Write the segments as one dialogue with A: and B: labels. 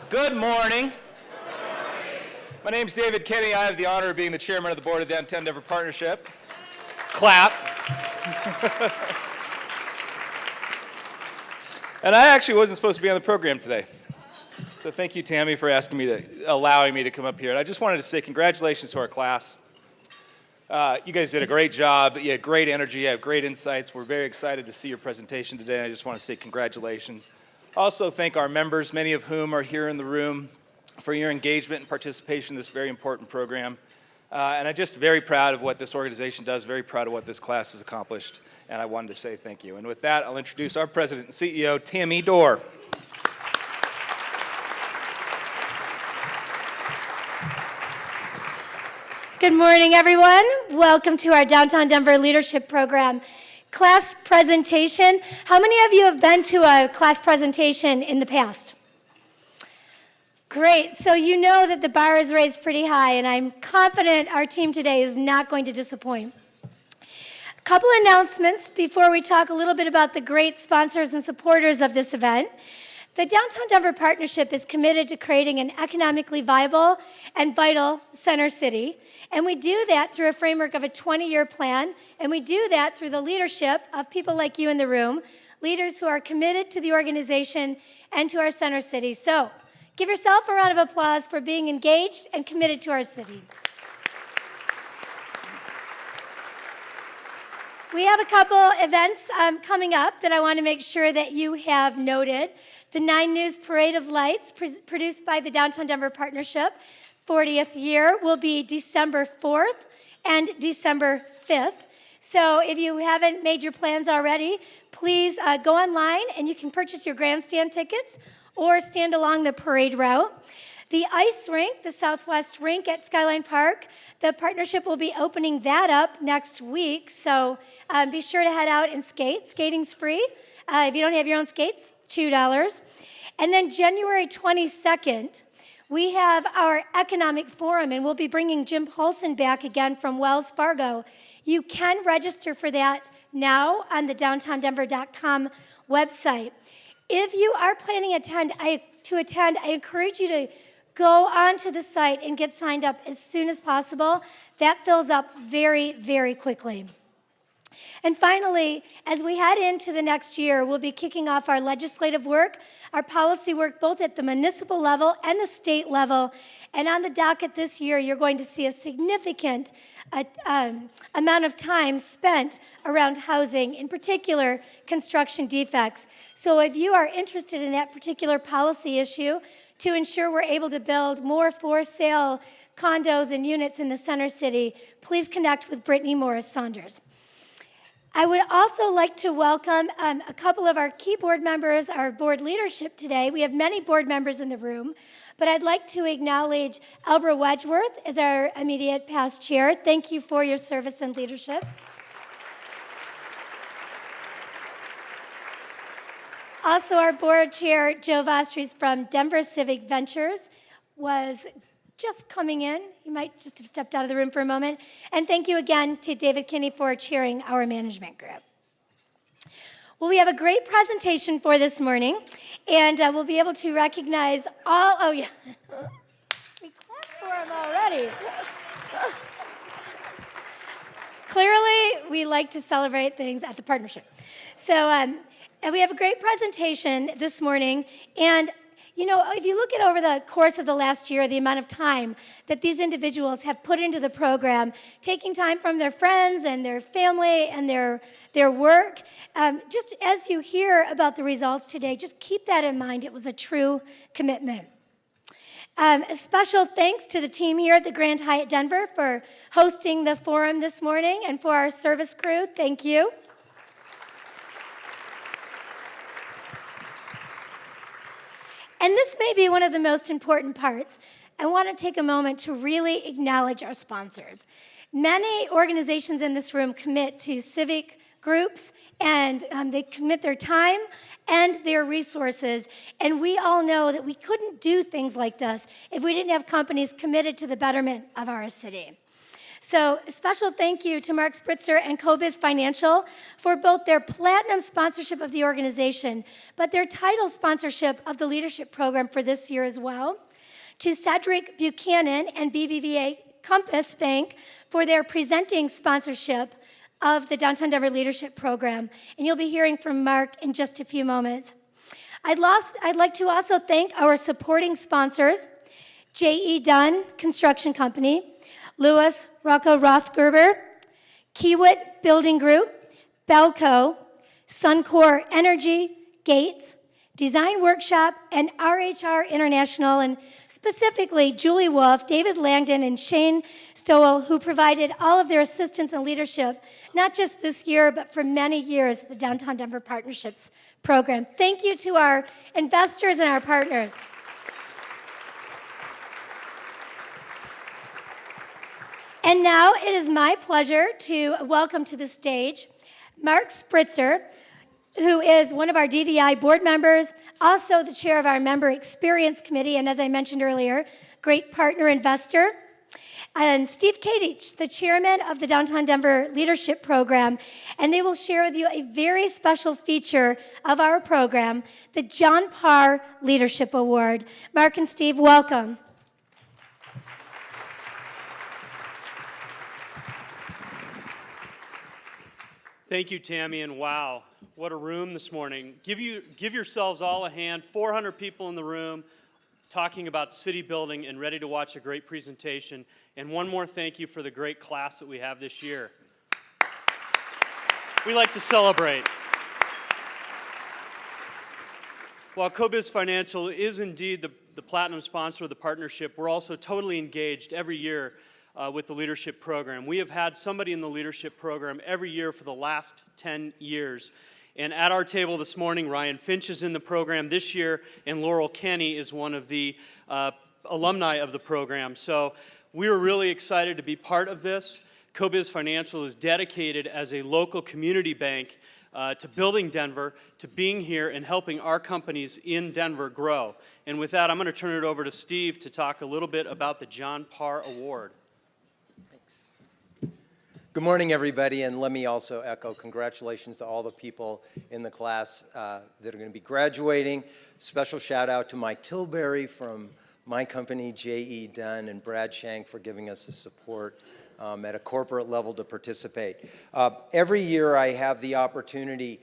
A: Good morning. My name is David Kenny. I have the honor of being the chairman of the board of the Downtown Denver Partnership. Clap. And I actually wasn't supposed to be on the program today. So thank you, Tammy, for allowing me to come up here. And I just wanted to say congratulations to our class. You guys did a great job. You had great energy. You have great insights. We're very excited to see your presentation today. And I just want to say congratulations. Also thank our members, many of whom are here in the room, for your engagement and participation in this very important program. And I'm just very proud of what this organization does, very proud of what this class has accomplished, and I wanted to say thank you. And with that, I'll introduce our president and CEO, Tammy Dorr.
B: Good morning, everyone. Welcome to our Downtown Denver Leadership Program class presentation. How many of you have been to a class presentation in the past? Great. So you know that the bar is raised pretty high, and I'm confident our team today is not going to disappoint. A couple announcements before we talk a little bit about the great sponsors and supporters of this event. The Downtown Denver Partnership is committed to creating an economically viable and vital center city, and we do that through a framework of a 20-year plan, and we do that through the leadership of people like you in the room, leaders who are committed to the organization and to our center city. So, give yourself a round of applause for being engaged and committed to our city. We have a couple events coming up that I want to make sure that you have noted. The 9 News Parade of Lights, produced by the Downtown Denver Partnership, 40th year, will be December 4th and December 5th. So if you haven't made your plans already, please go online and you can purchase your grandstand tickets or stand along the parade route. The ice rink, the Southwest Rink at Skyline Park, the partnership will be opening that up next week, so be sure to head out and skate. Skating's free. If you don't have your own skates, $2. And then January 22nd, we have our Economic Forum, and we'll be bringing Jim Paulson back again from Wells Fargo. You can register for that now on the downtowndenver.com website. If you are planning to attend, I encourage you to go onto the site and get signed up as soon as possible. That fills up very, very quickly. And finally, as we head into the next year, we'll be kicking off our legislative work, our policy work, both at the municipal level and the state level. And on the docket this year, you're going to see a significant amount of time spent around housing, in particular, construction defects. So if you are interested in that particular policy issue, to ensure we're able to build more for-sale condos and units in the center city, please connect with Brittany Morris-Saunders. I would also like to welcome a couple of our key board members, our board leadership today. We have many board members in the room, but I'd like to acknowledge Elbra Wedgeworth as our immediate past chair. Thank you for your service and leadership. Also, our board chair, Joe Vastries from Denver Civic Ventures, was just coming in. You might just have stepped out of the room for a moment. And thank you again to David Kinney for chairing our management group. Well, we have a great presentation for this morning, and we'll be able to recognize all, oh yeah, we clapped for him already. Clearly, we like to celebrate things at the partnership. So, and we have a great presentation this morning, and you know, if you look at over the course of the last year, the amount of time that these individuals have put into the program, taking time from their friends and their family and their work, just as you hear about the results today, just keep that in mind. It was a true commitment. A special thanks to the team here at the Grand Hyatt Denver for hosting the forum this morning, and for our service crew, thank you. And this may be one of the most important parts. I want to take a moment to really acknowledge our sponsors. Many organizations in this room commit to civic groups, and they commit their time and their resources. And we all know that we couldn't do things like this if we didn't have companies committed to the betterment of our city. So a special thank you to Mark Spritzer and CoBiz Financial for both their platinum sponsorship of the organization, but their title sponsorship of the leadership program for this year as well. To Cedric Buchanan and BBVA Compass Bank for their presenting sponsorship of the Downtown Denver Leadership Program. And you'll be hearing from Mark in just a few moments. I'd like to also thank our supporting sponsors, J.E. Dunn Construction Company, Lewis Rocco Rothgerber, Kiewit Building Group, Belco, Suncor Energy, Gates, Design Workshop, and RHR International, and specifically Julie Wolf, David Langdon, and Shane Stowell, who provided all of their assistance and leadership, not just this year, but for many years at the Downtown Denver Partnerships Program. Thank you to our investors and our partners. And now it is my pleasure to welcome to the stage Mark Spritzer, who is one of our DDI board members, also the chair of our Member Experience Committee, and as I mentioned earlier, great partner investor. And Steve Kadich, the chairman of the Downtown Denver Leadership Program, and they will share with you a very special feature of our program, the John Parr Leadership Award. Mark and Steve, welcome.
C: Thank you, Tammy, and wow, what a room this morning. Give yourselves all a hand, 400 people in the room talking about city building and ready to watch a great presentation. And one more thank you for the great class that we have this year. We like to celebrate. While CoBiz Financial is indeed the platinum sponsor of the partnership, we're also totally engaged every year with the leadership program. We have had somebody in the leadership program every year for the last 10 years. And at our table this morning, Ryan Finch is in the program this year, and Laurel Kenny is one of the alumni of the program. So we were really excited to be part of this. CoBiz Financial is dedicated as a local community bank to building Denver, to being here and helping our companies in Denver grow. And with that, I'm going to turn it over to Steve to talk a little bit about the John Parr Award.
D: Good morning, everybody, and let me also echo congratulations to all the people in the class that are going to be graduating. Special shout out to Mike Tilbury from my company, J.E. Dunn, and Brad Shank for giving us the support at a corporate level to participate. Every year I have the opportunity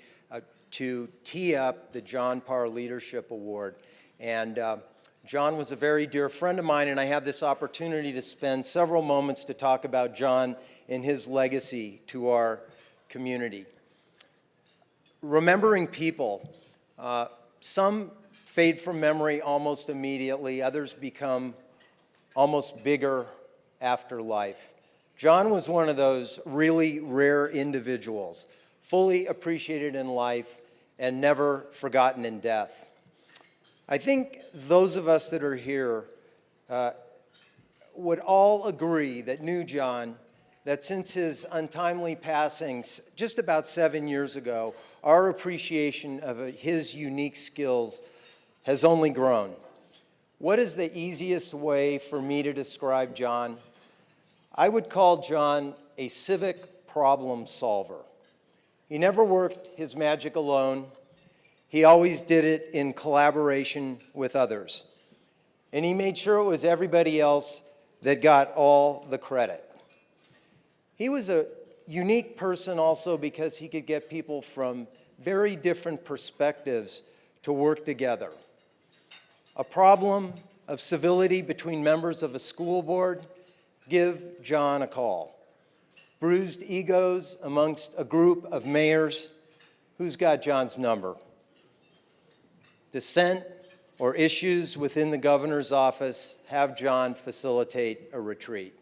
D: to tee up the John Parr Leadership Award, and John was a very dear friend of mine, and I have this opportunity to spend several moments to talk about John and his legacy to our community. Remembering people, some fade from memory almost immediately, others become almost bigger after life. John was one of those really rare individuals, fully appreciated in life and never forgotten in death. I think those of us that are here would all agree that knew John, that since his untimely passing just about 7 years ago, our appreciation of his unique skills has only grown. What is the easiest way for me to describe John? I would call John a civic problem solver. He never worked his magic alone. He always did it in collaboration with others. And he made sure it was everybody else that got all the credit. He was a unique person also because he could get people from very different perspectives to work together. A problem of civility between members of a school board, give John a call. Bruised egos amongst a group of mayors, who's got John's number? Dissent or issues within the governor's office, have John facilitate a retreat.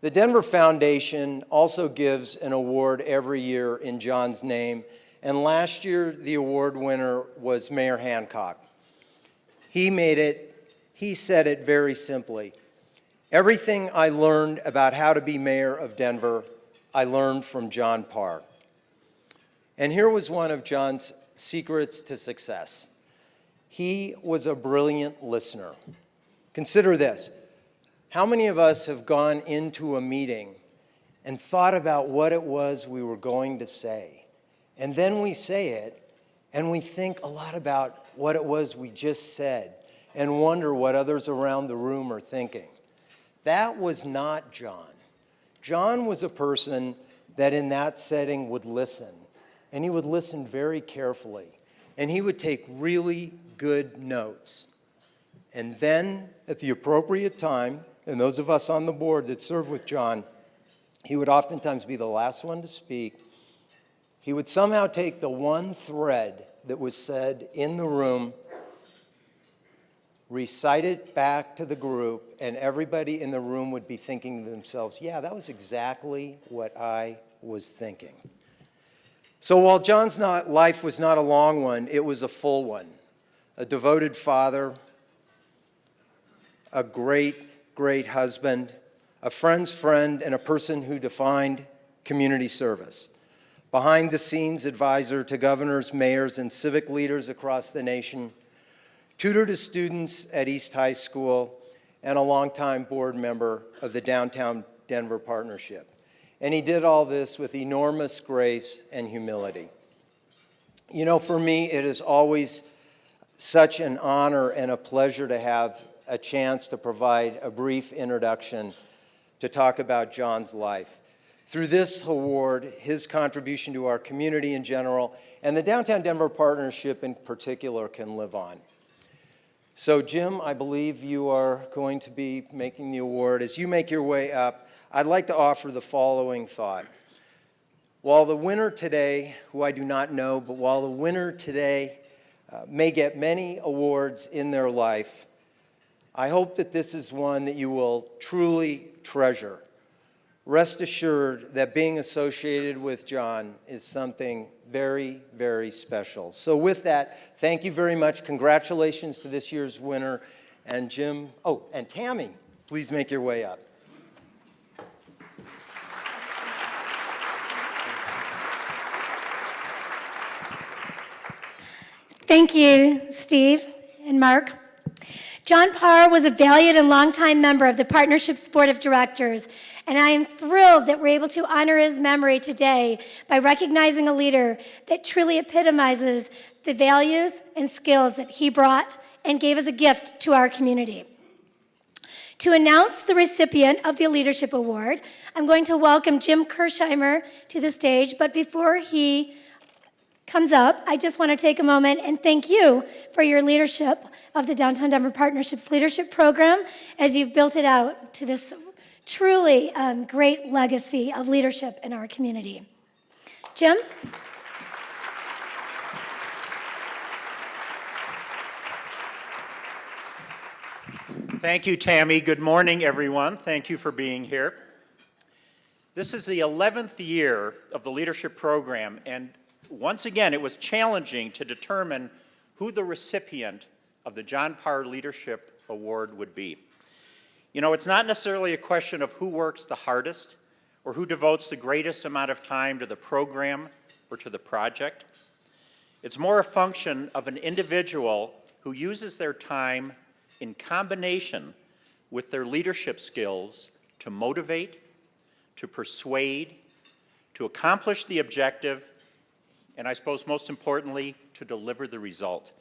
D: The Denver Foundation also gives an award every year in John's name, and last year the award winner was Mayor Hancock. He said it very simply. Everything I learned about how to be mayor of Denver, I learned from John Parr. And here was one of John's secrets to success. He was a brilliant listener. Consider this. How many of us have gone into a meeting and thought about what it was we were going to say? And then we say it, and we think a lot about what it was we just said and wonder what others around the room are thinking. That was not John. John was a person that in that setting would listen, and he would listen very carefully, and he would take really good notes. And then, at the appropriate time, and those of us on the board that serve with John, he would oftentimes be the last one to speak. He would somehow take the one thread that was said in the room, recite it back to the group, and everybody in the room would be thinking to themselves, yeah, that was exactly what I was thinking. So while John's life was not a long one, it was a full one. A devoted father, a great, great husband, a friend's friend, and a person who defined community service. Behind the scenes advisor to governors, mayors, and civic leaders across the nation, tutor to students at East High School, and a longtime board member of the Downtown Denver Partnership. And he did all this with enormous grace and humility. You know, for me, it is always such an honor and a pleasure to have a chance to provide a brief introduction to talk about John's life. Through this award, his contribution to our community in general, and the Downtown Denver Partnership in particular, can live on. So Jim, I believe you are going to be making the award. As you make your way up, I'd like to offer the following thought. While the winner today, who I do not know, but while the winner today may get many awards in their life, I hope that this is one that you will truly treasure. Rest assured that being associated with John is something very, very special. So with that, thank you very much. Congratulations to this year's winner. And Jim, and Tammy, please make your way up.
B: Thank you, Steve and Mark. John Parr was a valued and longtime member of the Partnership's Board of Directors, and I am thrilled that we're able to honor his memory today by recognizing a leader that truly epitomizes the values and skills that he brought and gave as a gift to our community. To announce the recipient of the Leadership Award, I'm going to welcome Jim Kirsheimer to the stage, but before he comes up, I just want to take a moment and thank you for your leadership of the Downtown Denver Partnership's leadership program as you've built it out to this truly great legacy of leadership in our community. Jim?
E: Thank you, Tammy. Good morning, everyone. Thank you for being here. This is the 11th year of the leadership program, and once again, it was challenging to determine who the recipient of the John Parr Leadership Award would be. You know, it's not necessarily a question of who works the hardest or who devotes the greatest amount of time to the program or to the project. It's more a function of an individual who uses their time in combination with their leadership skills to motivate, to persuade, to accomplish the objective, and I suppose most importantly, to deliver the result.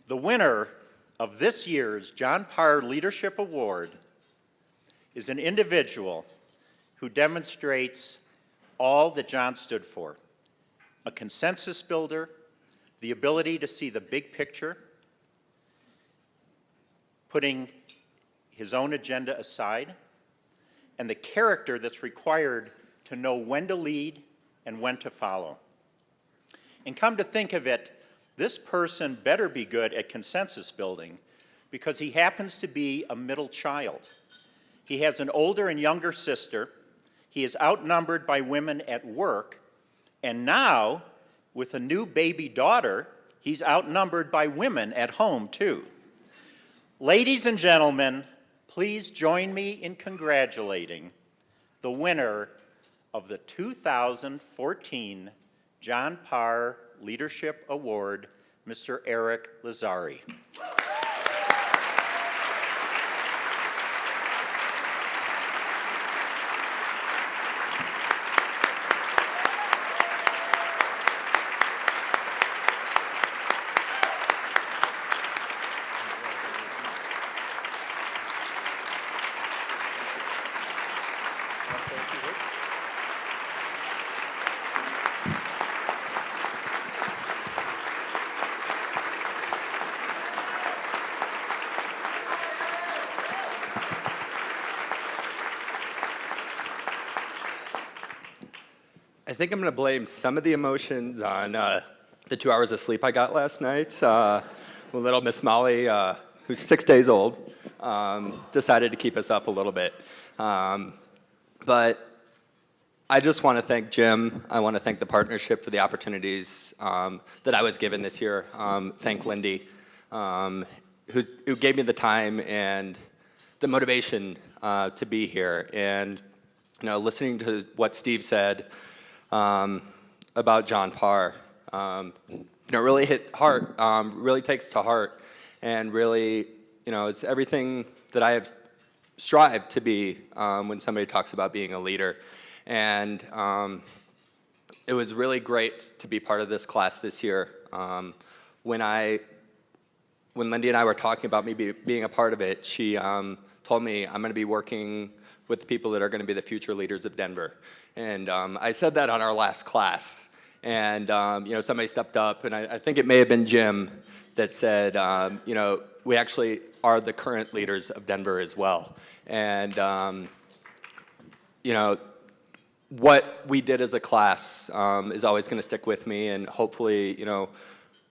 E: The winner of this year's John Parr Leadership Award is an individual who demonstrates all that John stood for: a consensus builder, the ability to see the big picture, putting his own agenda aside, and the character that's required to know when to lead and when to follow. And come to think of it, this person better be good at consensus building because he happens to be a middle child. He has an older and younger sister. He is outnumbered by women at work. And now, with a new baby daughter, he's outnumbered by women at home, too. Ladies and gentlemen, please join me in congratulating the winner of the 2014 John Parr Leadership Award, Mr. Eric Lazzari.
F: think I'm going to blame some of the emotions on the 2 hours of sleep I got last night. Little Miss Molly, who's 6 days old, decided to keep us up a little bit. But I just want to thank Jim. I want to thank the partnership for the opportunities that I was given this year. Thank Lindy, who gave me the time and the motivation to be here. And listening to what Steve said about John Parr, really hit heart. Really takes to heart, and really, it's everything that I have strived to be when somebody talks about being a leader. And it was really great to be part of this class this year. When Lindy and I were talking about me being a part of it, she told me I'm going to be working with the people that are going to be the future leaders of Denver. And I said that on our last class. And somebody stepped up, and I think it may have been Jim that said, we actually are the current leaders of Denver as well. And what we did as a class is always going to stick with me, and hopefully,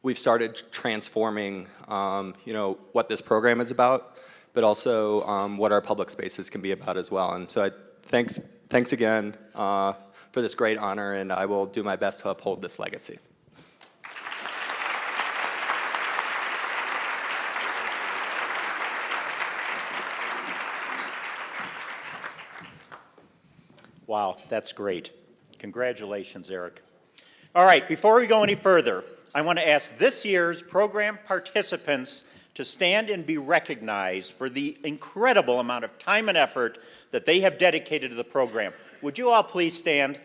F: we've started transforming, what this program is about, but also what our public spaces can be about as well. And so thanks again for this great honor, and I will do my best to uphold this legacy.
E: Wow, that's great. Congratulations, Eric. All right, before we go any further, I want to ask this year's program participants to stand and be recognized for the incredible amount of time and effort that they have dedicated to the program. Would you all please stand?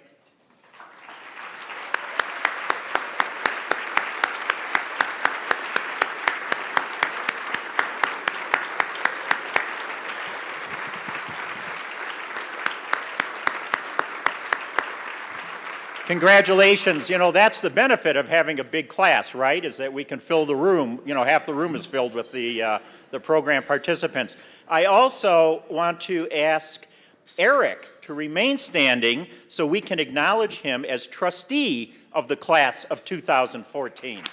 E: Congratulations. That's the benefit of having a big class, right? Is that we can fill the room. Half the room is filled with the program participants. I also want to ask Eric to remain standing so we can acknowledge him as trustee of the class of 2014.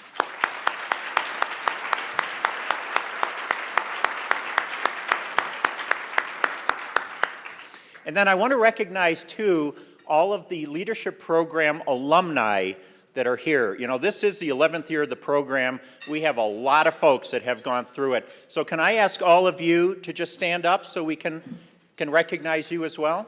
E: And then I want to recognize, too, all of the leadership program alumni that are here. This is the 11th year of the program. We have a lot of folks that have gone through it. So can I ask all of you to just stand up so we can recognize you as well?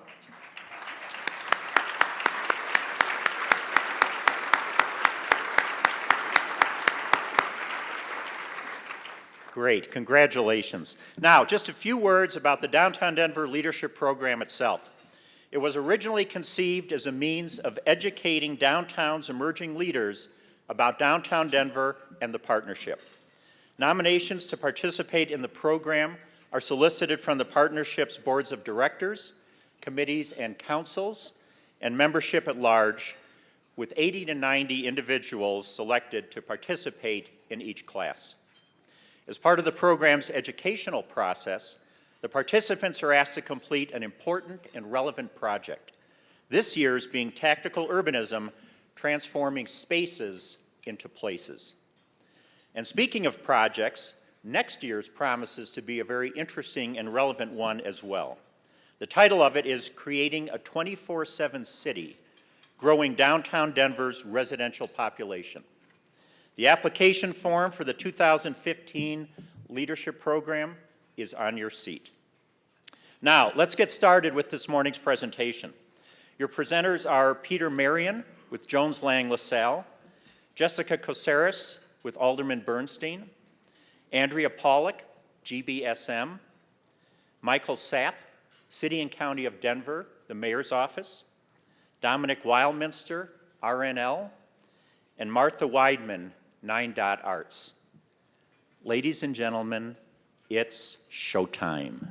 E: Great, congratulations. Now, just a few words about the Downtown Denver Leadership Program itself. It was originally conceived as a means of educating downtown's emerging leaders about downtown Denver and the partnership. Nominations to participate in the program are solicited from the partnership's boards of directors, committees and councils, and membership at large, with 80 to 90 individuals selected to participate in each class. As part of the program's educational process, the participants are asked to complete an important and relevant project. This year's being Tactical Urbanism, Transforming Spaces into Places. And speaking of projects, next year's promises to be a very interesting and relevant one as well. The title of it is Creating a 24/7 City, Growing Downtown Denver's Residential Population. The application form for the 2015 Leadership Program is on your seat. Now, let's get started with this morning's presentation. Your presenters are Peter Marion with Jones Lang LaSalle, Jessica Kosaris with Alderman Bernstein, Andrea Pollock, GBSM, Michael Sapp, City and County of Denver, the Mayor's Office, Dominic Wildminster, RNL, and Martha Weidman, 9 Dot Arts. Ladies and gentlemen, it's showtime.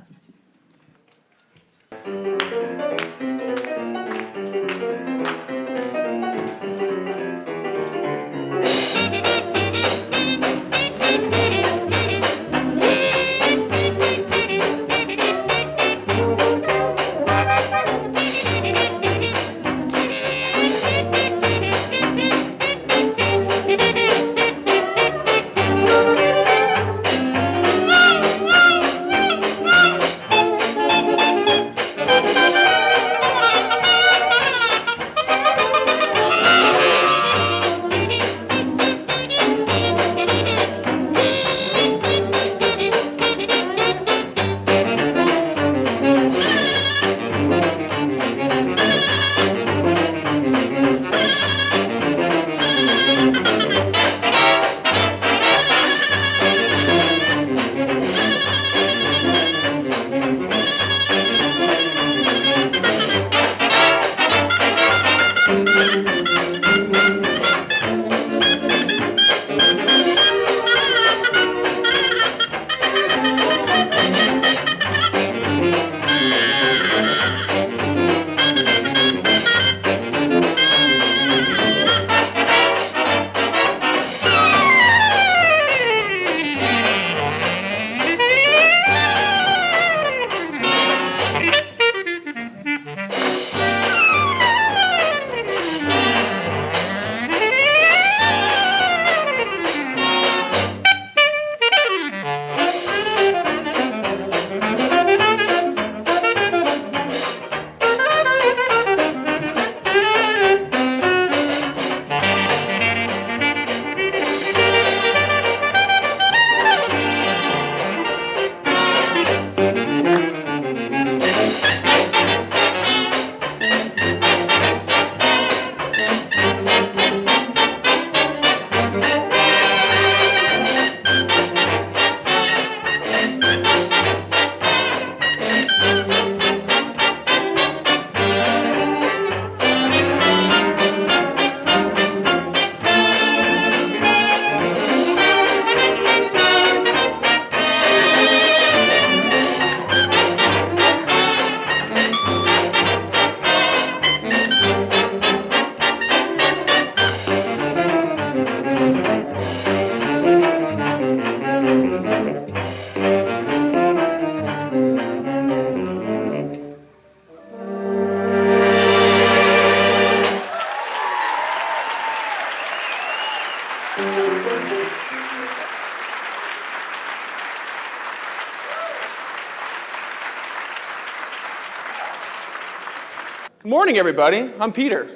G: Good morning, everybody. I'm Peter.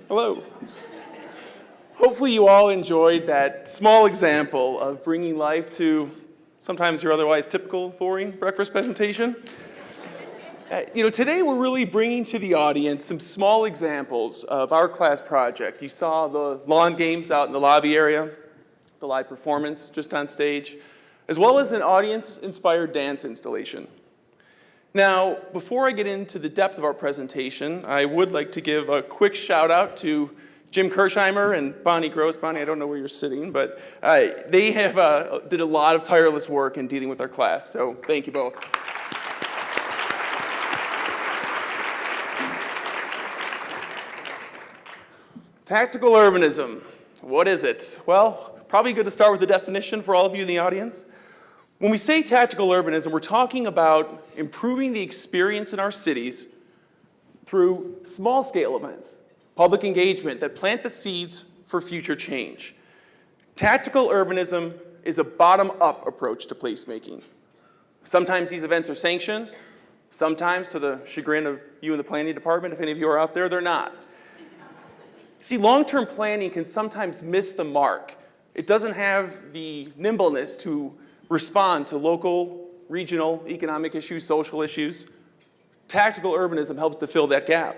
G: Hello. Hopefully you all enjoyed that small example of bringing life to sometimes your otherwise typical boring breakfast presentation. Today we're really bringing to the audience some small examples of our class project. You saw the lawn games out in the lobby area, the live performance just on stage, as well as an audience-inspired dance installation. Now, before I get into the depth of our presentation, I would like to give a quick shout out to Jim Kirsheimer and Bonnie Gross. Bonnie, I don't know where you're sitting, but they have did a lot of tireless work in dealing with our class, so thank you both. Tactical urbanism, what is it? Well, probably good to start with the definition for all of you in the audience. When we say tactical urbanism, we're talking about improving the experience in our cities through small-scale events, public engagement that plant the seeds for future change. Tactical urbanism is a bottom-up approach to placemaking. Sometimes these events are sanctioned, sometimes to the chagrin of you in the planning department, if any of you are out there, they're not. See, long-term planning can sometimes miss the mark. It doesn't have the nimbleness to respond to local, regional, economic issues, social issues. Tactical urbanism helps to fill that gap.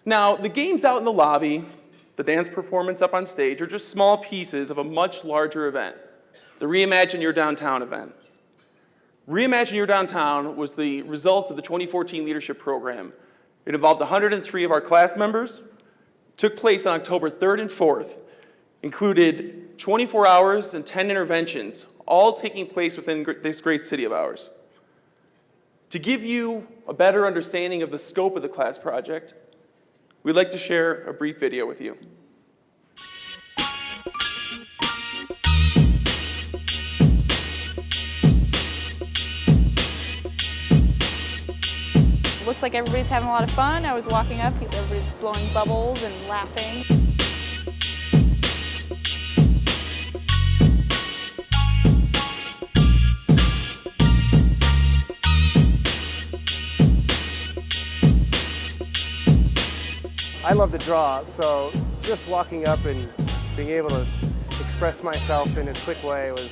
G: Now, the games out in the lobby, the dance performance up on stage, are just small pieces of a much larger event, the Reimagine Your Downtown event. Reimagine Your Downtown was the result of the 2014 leadership program. It involved 103 of our class members, took place on October 3rd and 4th, included 24 hours and 10 interventions, all taking place within this great city of ours. To give you a better understanding of the scope of the class project, we'd like to share a brief video with you.
H: Looks like everybody's having a lot of fun. I was walking up, everybody's blowing bubbles and laughing.
I: I love to draw, so just walking up and being able to express myself in a quick way was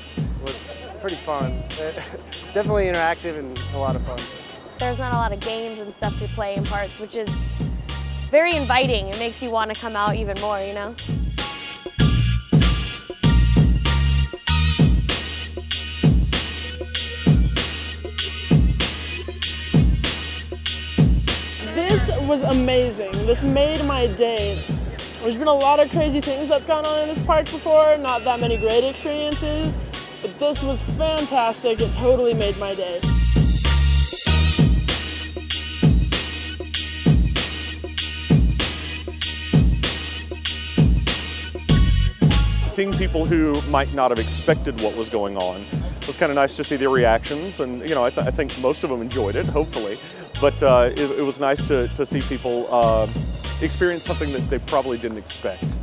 I: pretty fun. Definitely interactive and a lot of fun.
J: There's not a lot of games and stuff to play in parks, which is very inviting. It makes you want to come out even more, you know?
K: This was amazing. This made my day. There's been a lot of crazy things that's gone on in this park before, not that many great experiences, but this was fantastic. It totally made my day.
L: Seeing people who might not have expected what was going on, it was kind of nice to see their reactions, and you know, I think most of them enjoyed it, hopefully. But it was nice to see people experience something that they probably didn't expect.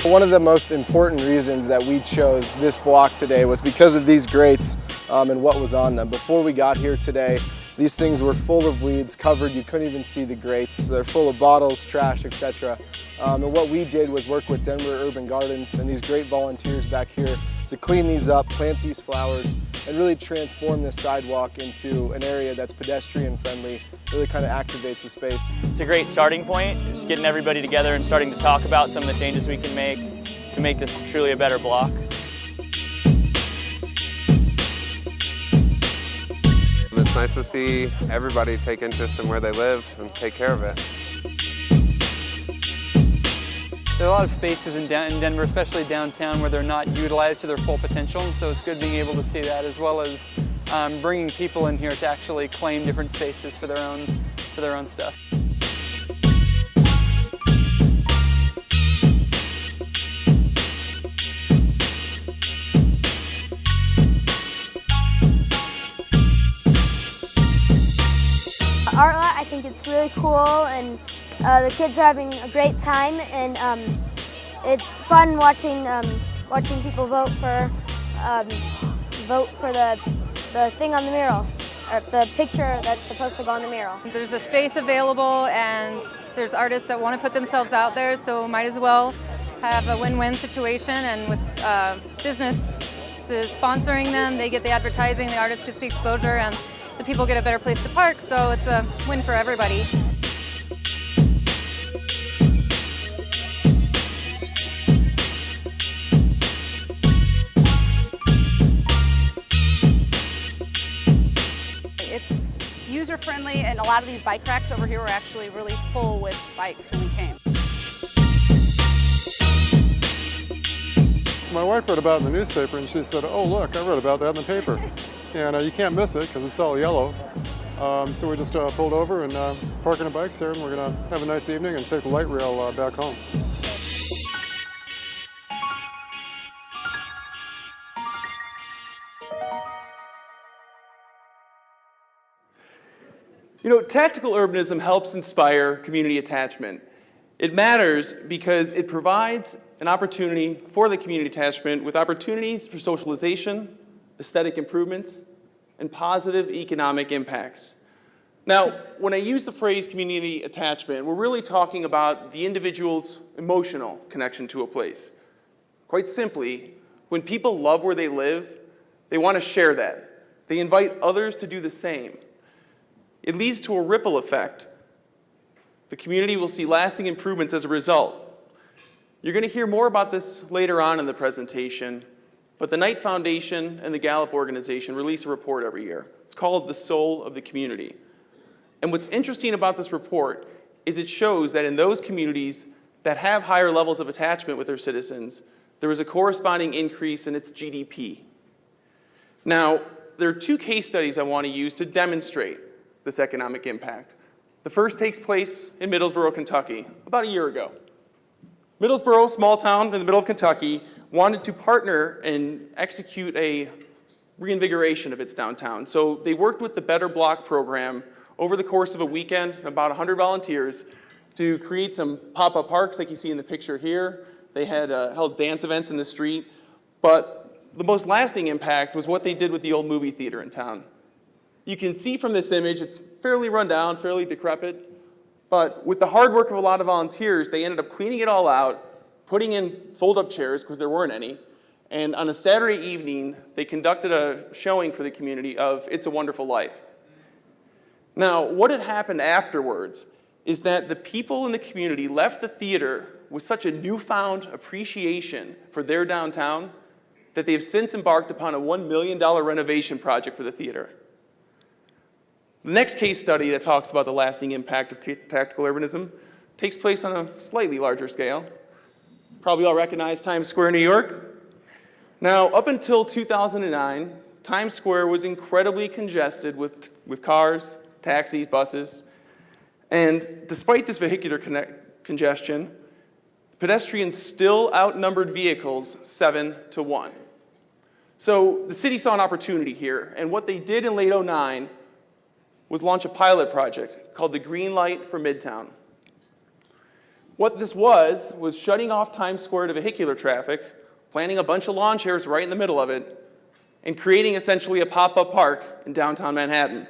I: One of the most important reasons that we chose this block today was because of these grates and what was on them. Before we got here today, these things were full of weeds, covered. You couldn't even see the grates. They're full of bottles, trash, etc. And what we did was work with Denver Urban Gardens and these great volunteers back here to clean these up, plant these flowers, and really transform this sidewalk into an area that's pedestrian friendly, really kind of activates the space.
M: It's a great starting point, just getting everybody together and starting to talk about some of the changes we can make to make this truly a better block.
N: It's nice to see everybody take interest in where they live and take care of it.
O: There are a lot of spaces in Denver, especially downtown, where they're not utilized to their full potential, and so it's good being able to see that, as well as bringing people in here to actually claim different spaces for their own stuff.
P: Art lot, I think it's really cool, and the kids are having a great time, and it's fun watching people vote for the thing on the mural, or the picture that's supposed to go on the mural.
H: There's a space available, and there's artists that want to put themselves out there, so might as well have a win-win situation. And with business sponsoring them, they get the advertising, the artists get the exposure, and the people get a better place to park, so it's a win for everybody.
Q: It's user-friendly, and a lot of these bike racks over here were actually really full with bikes when we came.
R: My wife read about it in the newspaper, and she said, "Oh, look, I read about that in the paper." And you can't miss it because it's all yellow. So we just pulled over and parking our bikes there, and we're going to have a nice evening and take the light rail back home.
G: You know, tactical urbanism helps inspire community attachment. It matters because it provides an opportunity for the community attachment with opportunities for socialization, aesthetic improvements, and positive economic impacts. Now, when I use the phrase community attachment, we're really talking about the individual's emotional connection to a place. Quite simply, when people love where they live, they want to share that. They invite others to do the same. It leads to a ripple effect. The community will see lasting improvements as a result. You're going to hear more about this later on in the presentation, but the Knight Foundation and the Gallup organization release a report every year. It's called The Soul of the Community. And what's interesting about this report is it shows that in those communities that have higher levels of attachment with their citizens, there is a corresponding increase in its GDP. Now, there are two case studies I want to use to demonstrate this economic impact. The first takes place in Middlesboro, Kentucky, about a year ago. Middlesboro, small town in the middle of Kentucky, wanted to partner and execute a reinvigoration of its downtown. So they worked with the Better Block program over the course of a weekend, about 100 volunteers, to create some pop-up parks like you see in the picture here. They had held dance events in the street, but the most lasting impact was what they did with the old movie theater in town. You can see from this image, it's fairly run down, fairly decrepit, but with the hard work of a lot of volunteers, they ended up cleaning it all out, putting in fold-up chairs, because there weren't any, And on a Saturday evening, they conducted a showing for the community of It's a Wonderful Life. Now, what had happened afterwards is that the people in the community left the theater with such a newfound appreciation for their downtown that they have since embarked upon a $1 million renovation project for the theater. The next case study that talks about the lasting impact of tactical urbanism takes place on a slightly larger scale. Probably all recognize Times Square, New York. Now, up until 2009, Times Square was incredibly congested with cars, taxis, buses. And despite this vehicular congestion, pedestrians still outnumbered vehicles 7-1. So the city saw an opportunity here, and what they did in late '09 was launch a pilot project called the Green Light for Midtown. What this was shutting off Times Square to vehicular traffic, planting a bunch of lawn chairs right in the middle of it, and creating essentially a pop-up park in downtown Manhattan.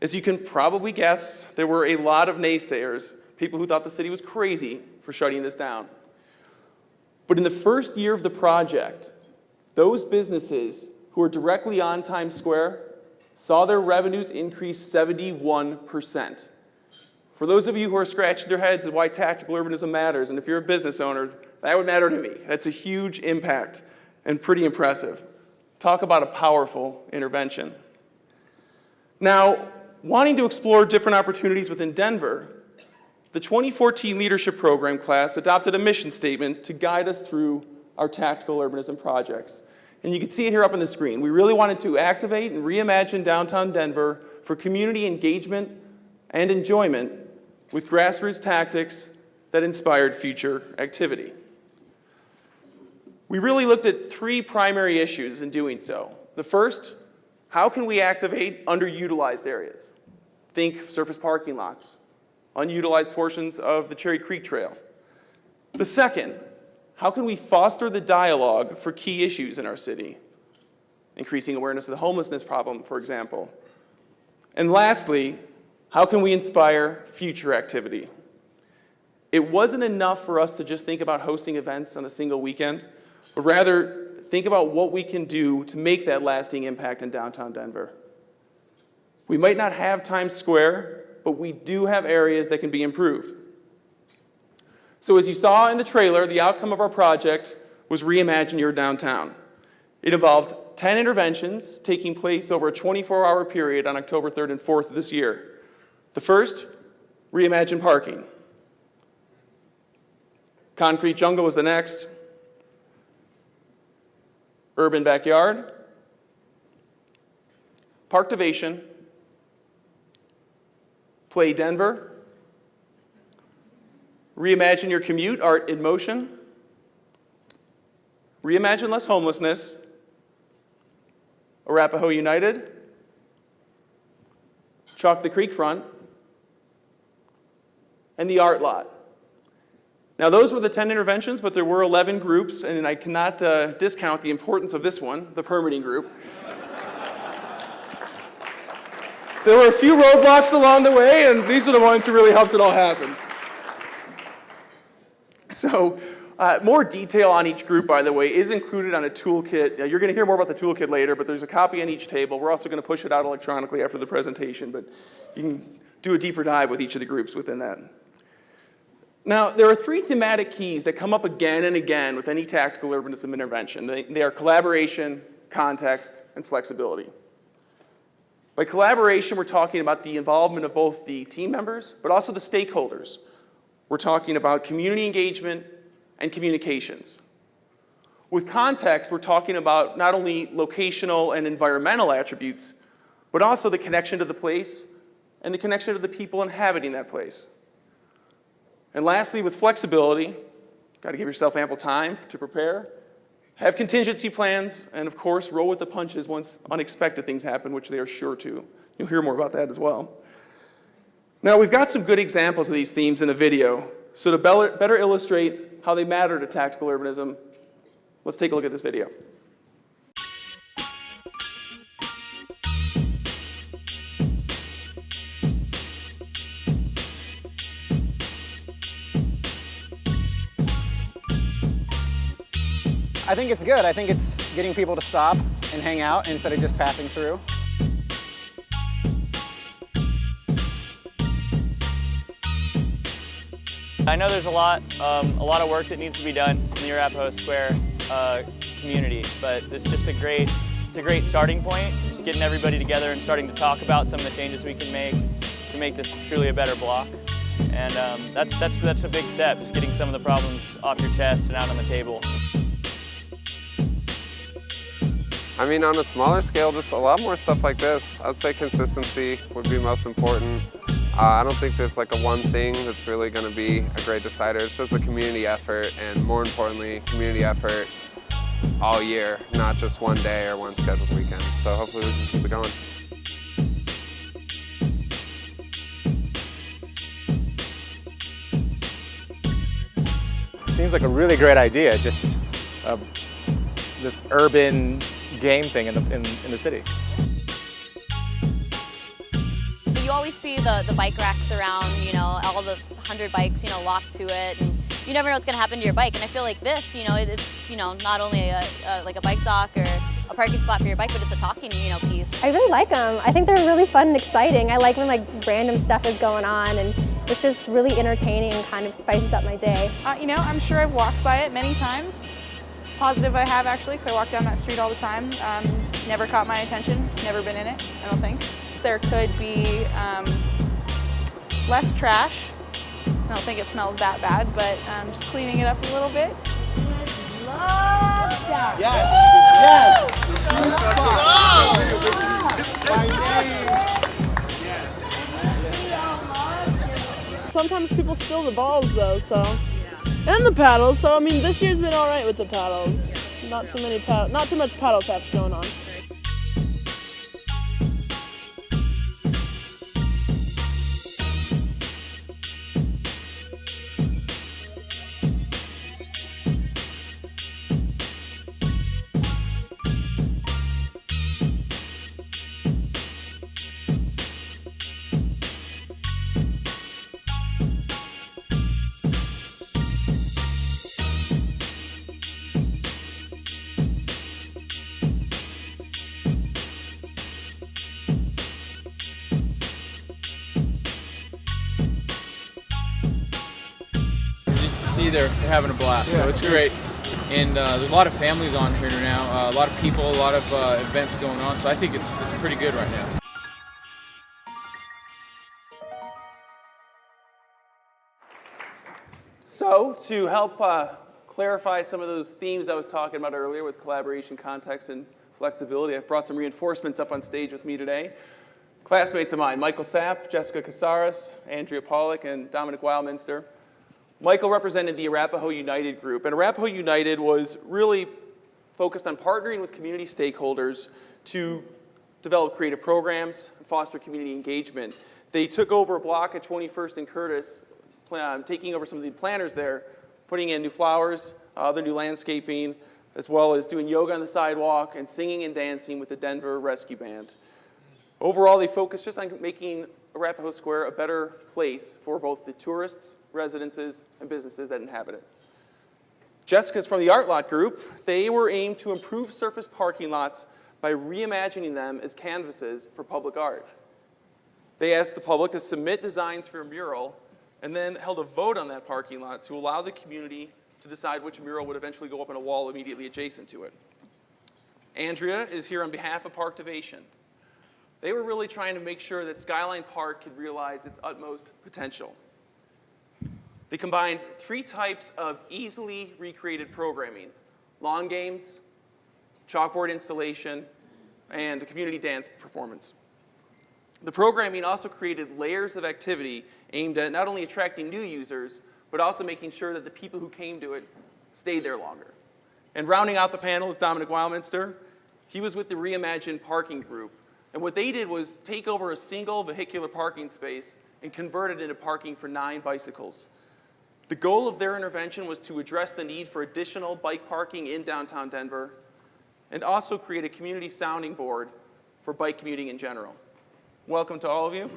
G: As you can probably guess, there were a lot of naysayers, people who thought the city was crazy for shutting this down. But in the first year of the project, those businesses who were directly on Times Square saw their revenues increase 71%. For those of you who are scratching their heads at why tactical urbanism matters, and if you're a business owner, that would matter to me. That's a huge impact and pretty impressive. Talk about a powerful intervention. Now, wanting to explore different opportunities within Denver, the 2014 Leadership Program class adopted a mission statement to guide us through our tactical urbanism projects. And you can see it here up on the screen. We really wanted to activate and reimagine downtown Denver for community engagement and enjoyment with grassroots tactics that inspired future activity. We really looked at three primary issues in doing so. The first, how can we activate underutilized areas? Think surface parking lots, unutilized portions of the Cherry Creek Trail. The second, how can we foster the dialogue for key issues in our city? Increasing awareness of the homelessness problem, for example. And lastly, how can we inspire future activity? It wasn't enough for us to just think about hosting events on a single weekend, but rather think about what we can do to make that lasting impact in downtown Denver. We might not have Times Square, but we do have areas that can be improved. So as you saw in the trailer, the outcome of our project was Reimagine Your Downtown. It involved 10 interventions taking place over a 24-hour period on October 3rd and 4th of this year. The first, reimagine parking. Concrete jungle was the next. Urban backyard. Parktivation. Play Denver. Reimagine your commute, art in motion. Reimagine less homelessness. Arapahoe United. Chalk the Creek Front. And the Art Lot. Now those were the 10 interventions, but there were 11 groups, and I cannot discount the importance of this one, the permitting group. There were a few roadblocks along the way, and these are the ones who really helped it all happen. So more detail on each group, by the way, is included on a toolkit. You're going to hear more about the toolkit later, but there's a copy on each table. We're also going to push it out electronically after the presentation, but you can do a deeper dive with each of the groups within that. Now, there are three thematic keys that come up again and again with any tactical urbanism intervention. They are collaboration, context, and flexibility. By collaboration, we're talking about the involvement of both the team members, but also the stakeholders. We're talking about community engagement and communications. With context, we're talking about not only locational and environmental attributes, but also the connection to the place and the connection to the people inhabiting that place. And lastly, with flexibility, you've got to give yourself ample time to prepare, have contingency plans, and of course, roll with the punches once unexpected things happen, which they are sure to. You'll hear more about that as well. Now, we've got some good examples of these themes in a video. So to better illustrate how they matter to tactical urbanism, let's take a look at this video.
S: I think it's good. I think it's getting people to stop and hang out instead of just passing through.
M: I know there's a lot of work that needs to be done in the Arapahoe Square community, but it's just a great starting point. Just getting everybody together and starting to talk about some of the changes we can make to make this truly a better block. And that's a big step, just getting some of the problems off your chest and out on the table.
N: I mean, on a smaller scale, just a lot more stuff like this. I'd say consistency would be most important. I don't think there's like a one thing that's really going to be a great decider. It's just a community effort, and more importantly, community effort all year, not just one day or one scheduled weekend. So hopefully we can keep it going.
T: Seems like a really great idea, just this urban game thing in the city.
J: You always see the bike racks around, you know, all the 100 bikes, you know, locked to it, and you never know what's going to happen to your bike. And I feel like this, you know, it's, you know, not only like a bike dock or a parking spot for your bike, but it's a talking, you know, piece.
U: I really like them. I think they're really fun and exciting. I like when like random stuff is going on, and it's just really entertaining and kind of spices up my day.
V: You know, I'm sure I've walked by it many times. Positive I have actually, because I walk down that street all the time. Never caught my attention, never been in it, I don't think. There could be less trash. I don't think it smells that bad, but just cleaning it up a little bit. Love that.
K: Sometimes people steal the balls though, so. And the paddles, so I mean this year's been all right with the paddles. Not too much paddle theft going on.
W: See, they're having a blast, so it's great. And there's a lot of families on here now, a lot of people, a lot of events going on, so I think it's pretty good right now.
G: So, to help clarify some of those themes I was talking about earlier with collaboration, context, and flexibility, I've brought some reinforcements up on stage with me today. Classmates of mine, Michael Sapp, Jessica Casares, Andrea Pollock, and Dominic Wildminster. Michael represented the Arapahoe United group, and Arapahoe United was really focused on partnering with community stakeholders to develop creative programs and foster community engagement. They took over a block at 21st and Curtis, taking over some of the planters there, putting in new flowers, other new landscaping, as well as doing yoga on the sidewalk and singing and dancing with the Denver Rescue Band. Overall, they focused just on making Arapahoe Square a better place for both the tourists, residences, and businesses that inhabit it. Jessica's from the Art Lot group. They were aimed to improve surface parking lots by reimagining them as canvases for public art. They asked the public to submit designs for a mural and then held a vote on that parking lot to allow the community to decide which mural would eventually go up on a wall immediately adjacent to it. Andrea is here on behalf of Parktivation. They were really trying to make sure that Skyline Park could realize its utmost potential. They combined 3 types of easily recreated programming: lawn games, chalkboard installation, and a community dance performance. The programming also created layers of activity aimed at not only attracting new users, but also making sure that the people who came to it stayed there longer. And rounding out the panel is Dominic Wildminster. He was with the Reimagined Parking Group. And what they did was take over a single vehicular parking space and convert it into parking for 9 bicycles. The goal of their intervention was to address the need for additional bike parking in downtown Denver and also create a community sounding board for bike commuting in general. Welcome to all of you.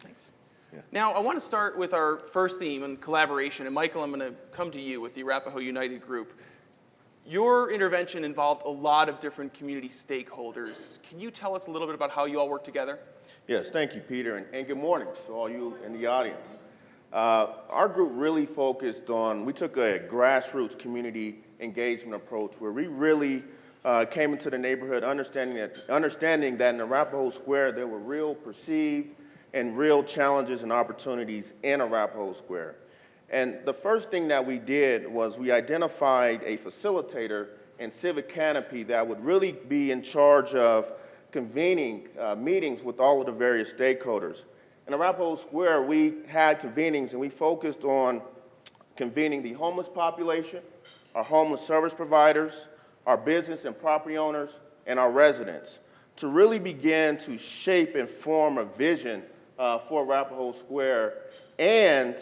G: Thanks. Yeah. Now, I want to start with our first theme on collaboration. And Michael, I'm going to come to you with the Arapahoe United group. Your intervention involved a lot of different community stakeholders. Can you tell us a little bit about how you all work together?
A: Yes, thank you, Peter, and good morning to all you in the audience. Our group really focused on, we took a grassroots community engagement approach where we really came into the neighborhood understanding that in Arapahoe Square there were real perceived and real challenges and opportunities in Arapahoe Square. And the first thing that we did was we identified a facilitator in Civic Canopy that would really be in charge of convening meetings with all of the various stakeholders. In Arapahoe Square, we had convenings and we focused on convening the homeless population, our homeless service providers, our business and property owners, and our residents to really begin to shape and form a vision for Arapahoe Square and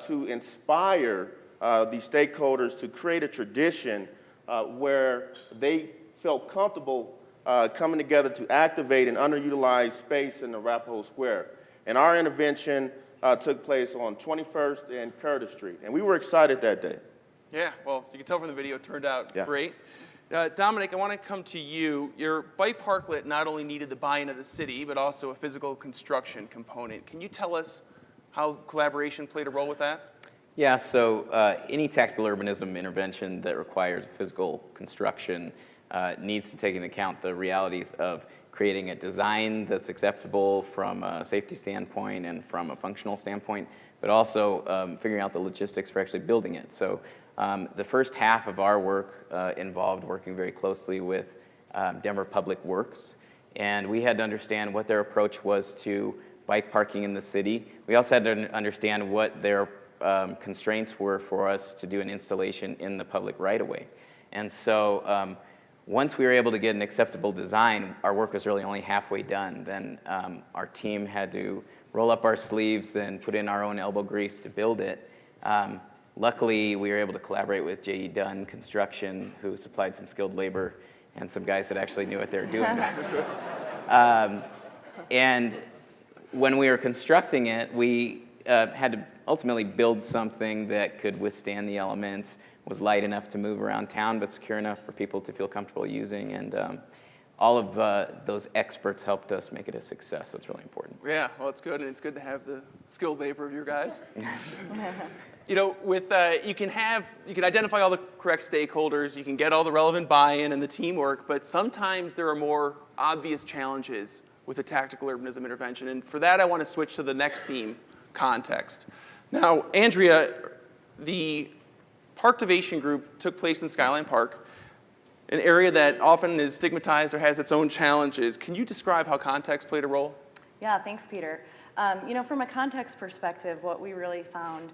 A: to inspire the stakeholders to create a tradition where they felt comfortable coming together to activate an underutilized space in Arapahoe Square. And our intervention took place on 21st and Curtis Street, and we were excited that day.
G: Yeah, well, you can tell from the video it turned out
A: Yeah.
G: great. Dominic, I want to come to you. Your bike parklet not only needed the buy-in of the city, but also a physical construction component. Can you tell us how collaboration played a role with that?
C: Yeah, so any tactical urbanism intervention that requires physical construction needs to take into account the realities of creating a design that's acceptable from a safety standpoint and from a functional standpoint, but also figuring out the logistics for actually building it. So the first half of our work involved working very closely with Denver Public Works, and we had to understand what their approach was to bike parking in the city. We also had to understand what their constraints were for us to do an installation in the public right-of-way. And so once we were able to get an acceptable design, our work was really only halfway done. Then our team had to roll up our sleeves and put in our own elbow grease to build it. Luckily, we were able to collaborate with J.E. Dunn Construction, who supplied some skilled labor and some guys that actually knew what they were doing. And when we were constructing it, we had to ultimately build something that could withstand the elements, was light enough to move around town, but secure enough for people to feel comfortable using. And all of those experts helped us make it a success, so it's really important.
G: Yeah, well, it's good, and it's good to have the skilled labor of your guys. You know, with you can identify all the correct stakeholders, you can get all the relevant buy-in and the teamwork, but sometimes there are more obvious challenges with a tactical urbanism intervention. And for that, I want to switch to the next theme, context. Now, Andrea, the Parktivation group took place in Skyline Park, an area that often is stigmatized or has its own challenges. Can you describe how context played a role?
D: Yeah, thanks, Peter. You know, from a context perspective, what we really found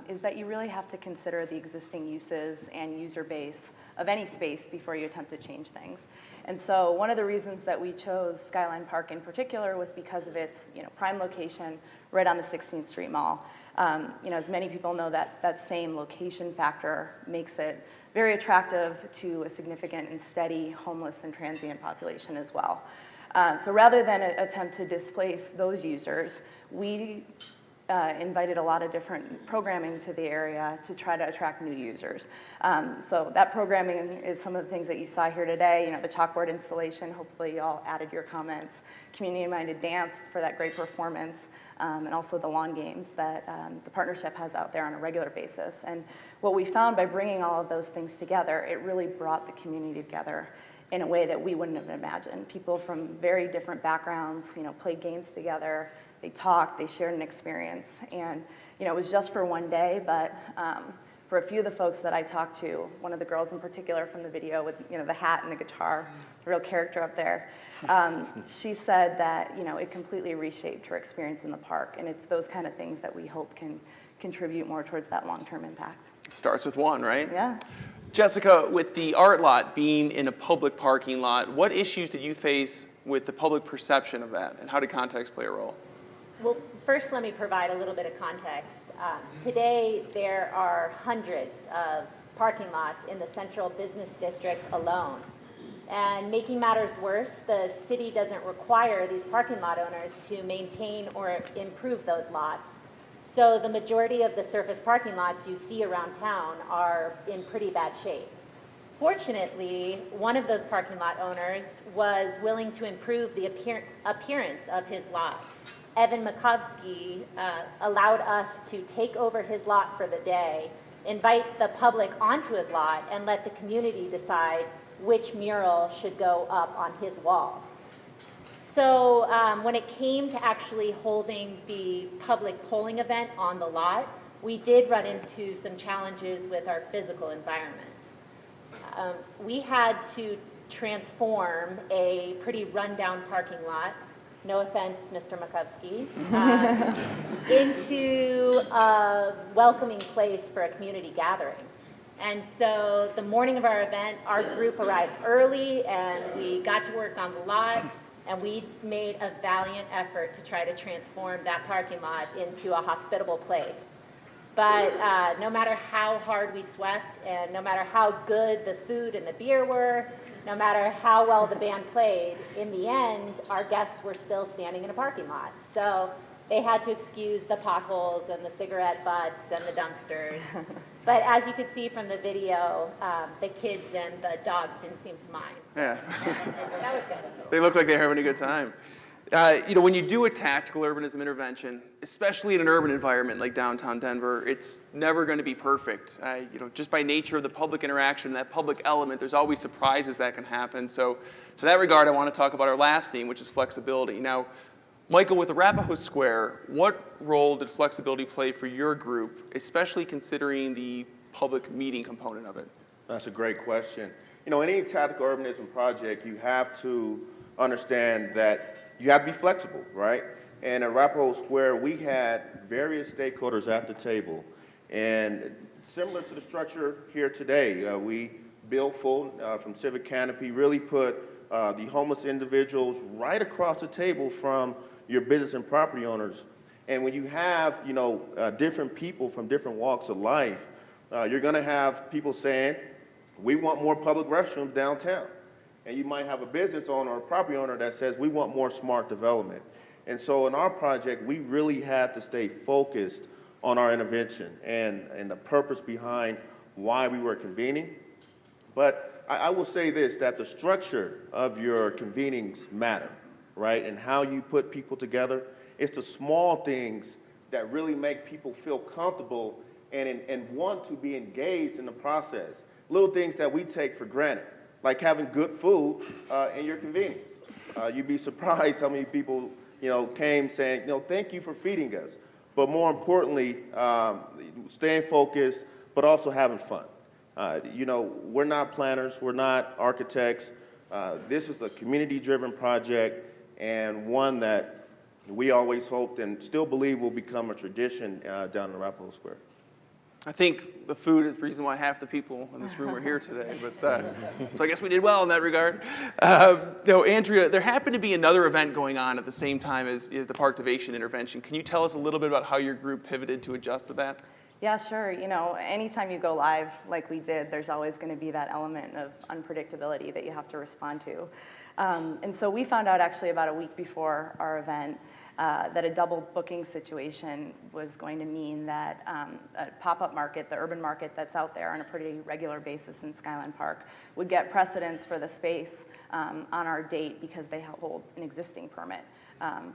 D: is that you really have to consider the existing uses and user base of any space before you attempt to change things. And so one of the reasons that we chose Skyline Park in particular was because of its prime location right on the 16th Street Mall. As many people know, that same location factor makes it very attractive to a significant and steady homeless and transient population as well. So rather than attempt to displace those users, we invited a lot of different programming to the area to try to attract new users. So that programming is some of the things that you saw here today, the chalkboard installation, hopefully you all added your comments, community-minded dance for that great performance, and also the lawn games that the partnership has out there on a regular basis. And what we found by bringing all of those things together, it really brought the community together in a way that we wouldn't have imagined. People from very different backgrounds, played games together, they talked, they shared an experience. And, it was just for one day, but for a few of the folks that I talked to, one of the girls in particular from the video with, the hat and the guitar, the real character up there, she said that, it completely reshaped her experience in the park. And it's those kind of things that we hope can contribute more towards that long-term impact.
G: It starts with one, right?
D: Yeah.
G: Jessica, with the art lot being in a public parking lot, what issues did you face with the public perception of that, and how did context play a role?
X: Well, first let me provide a little bit of context. Today, there are hundreds of parking lots in the Central Business District alone. And making matters worse, the city doesn't require these parking lot owners to maintain or improve those lots. So the majority of the surface parking lots you see around town are in pretty bad shape. Fortunately, one of those parking lot owners was willing to improve the appearance of his lot. Evan Makovsky allowed us to take over his lot for the day, invite the public onto his lot, and let the community decide which mural should go up on his wall. So when it came to actually holding the public polling event on the lot, we did run into some challenges with our physical environment. We had to transform a pretty rundown parking lot, no offense, Mr. Makovsky, into a welcoming place for a community gathering. And so the morning of our event, our group arrived early and we got to work on the lot, and we made a valiant effort to try to transform that parking lot into a hospitable place. But no matter how hard we swept, and no matter how good the food and the beer were, no matter how well the band played, in the end, our guests were still standing in a parking lot. So they had to excuse the potholes and the cigarette butts and the dumpsters. But as you could see from the video, the kids and the dogs didn't seem to mind. So
G: Yeah.
X: that was good.
G: They look like they're having a good time. When you do a tactical urbanism intervention, especially in an urban environment like downtown Denver, it's never going to be perfect. Just by nature of the public interaction, that public element, there's always surprises that can happen. So to that regard, I want to talk about our last theme, which is flexibility. Now, Michael, with Arapahoe Square, what role did flexibility play for your group, especially considering the public meeting component of it?
A: That's a great question. Any tactical urbanism project, you have to understand that you have to be flexible, right? And at Arapahoe Square, we had various stakeholders at the table. And similar to the structure here today, Bill Fulton from Civic Canopy really put the homeless individuals right across the table from your business and property owners. And when you have, different people from different walks of life, you're gonna have people saying, we want more public restrooms downtown. And you might have a business owner or a property owner that says, we want more smart development. And so in our project, we really had to stay focused on our intervention and the purpose behind why we were convening. But I will say this, that the structure of your convenings matter, right? And how you put people together. It's the small things that really make people feel comfortable and want to be engaged in the process. Little things that we take for granted, like having good food in your convenience. You'd be surprised how many people, came saying, thank you for feeding us. But more importantly, staying focused, but also having fun. We're not planners, we're not architects. This is a community-driven project, and one that we always hoped and still believe will become a tradition down in Arapahoe Square.
G: I think the food is the reason why half the people in this room are here today. But so I guess we did well in that regard. Andrea, there happened to be another event going on at the same time as the Parktivation intervention. Can you tell us a little bit about how your group pivoted to adjust to that?
D: Yeah, sure. Anytime you go live like we did, there's always going to be that element of unpredictability that you have to respond to. And so we found out actually about a week before our event that a double booking situation was going to mean that a pop-up market, the urban market that's out there on a pretty regular basis in Skyline Park, would get precedence for the space on our date because they hold an existing permit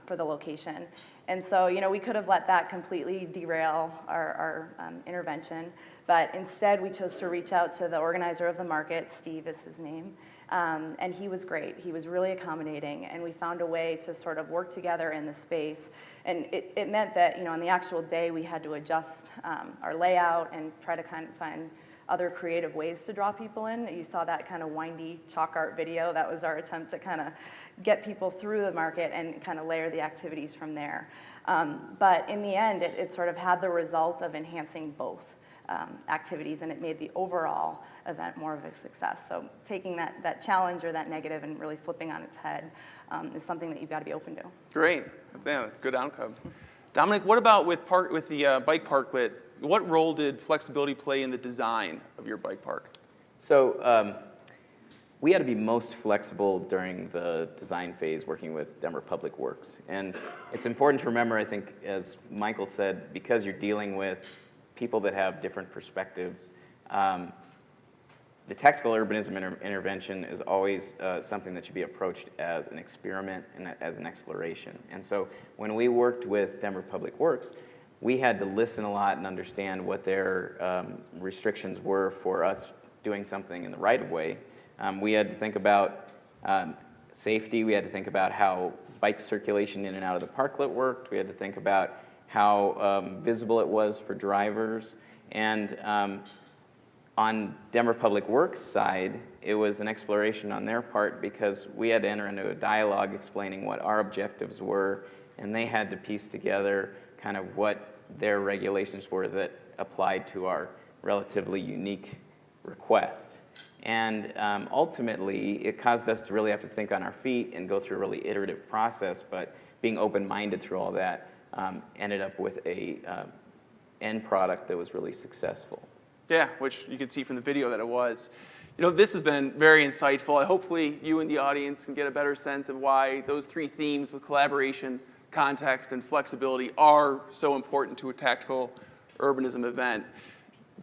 D: for the location. And so, we could have let that completely derail our intervention, but instead we chose to reach out to the organizer of the market, Steve is his name, and he was great. He was really accommodating, and we found a way to sort of work together in the space. And it meant that, on the actual day, we had to adjust our layout and try to kind of find other creative ways to draw people in. You saw that kind of windy chalk art video. That was our attempt to kind of get people through the market and kind of layer the activities from there. But in the end, it sort of had the result of enhancing both activities, and it made the overall event more of a success. So taking that challenge or that negative and really flipping on its head is something that you've got to be open to.
G: Great. That's a good outcome. Dominic, what about with the bike parklet? What role did flexibility play in the design of your bike park?
C: So we had to be most flexible during the design phase working with Denver Public Works. And it's important to remember, I think, as Michael said, because you're dealing with people that have different perspectives, the tactical urbanism intervention is always something that should be approached as an experiment and as an exploration. And so when we worked with Denver Public Works, we had to listen a lot and understand what their restrictions were for us doing something in the right-of-way. We had to think about safety. We had to think about how bike circulation in and out of the parklet worked. We had to think about how visible it was for drivers. And on Denver Public Works' side, it was an exploration on their part because we had to enter into a dialogue explaining what our objectives were, and they had to piece together kind of what their regulations were that applied to our relatively unique request. And ultimately, it caused us to really have to think on our feet and go through a really iterative process, but being open-minded through all that ended up with a end product that was really successful.
G: Yeah, which you can see from the video that it was. You know, this has been very insightful. Hopefully you and the audience can get a better sense of why those three themes with collaboration, context, and flexibility are so important to a tactical urbanism event.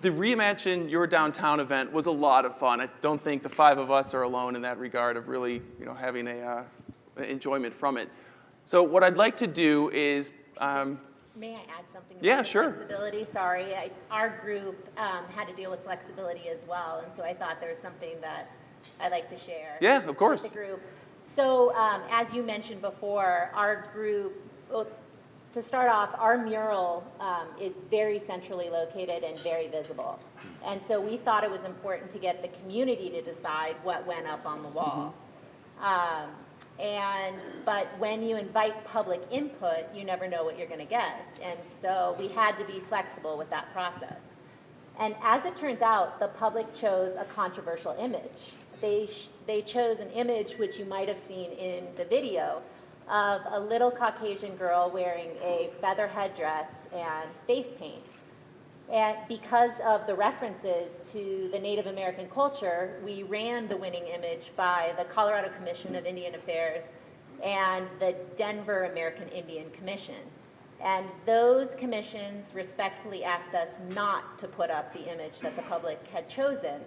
G: The Reimagine Your Downtown event was a lot of fun. I don't think the five of us are alone in that regard of really, having an enjoyment from it. So what I'd like to do is
X: May I add something?
G: Yeah,
X: about
G: sure.
X: Flexibility, sorry. Our group had to deal with flexibility as well, and so I thought there was something that I'd like to share.
G: Yeah, of course.
X: With the group. So as you mentioned before, our group, to start off, our mural is very centrally located and very visible. And so we thought it was important to get the community to decide what went up on the wall. But when you invite public input, you never know what you're going to get. And so we had to be flexible with that process. And as it turns out, the public chose a controversial image. They chose an image which you might have seen in the video of a little Caucasian girl wearing a feather headdress and face paint. And because of the references to the Native American culture, we ran the winning image by the Colorado Commission of Indian Affairs and the Denver American Indian Commission. And those commissions respectfully asked us not to put up the image that the public had chosen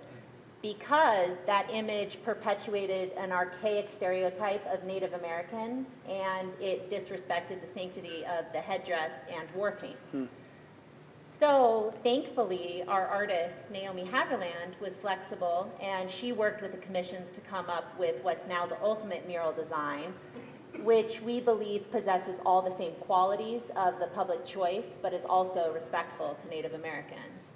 X: because that image perpetuated an archaic stereotype of Native Americans and it disrespected the sanctity of the headdress and war paint. So thankfully, our artist, Naomi Haverland, was flexible and she worked with the commissions to come up with what's now the ultimate mural design, which we believe possesses all the same qualities of the public choice, but is also respectful to Native Americans.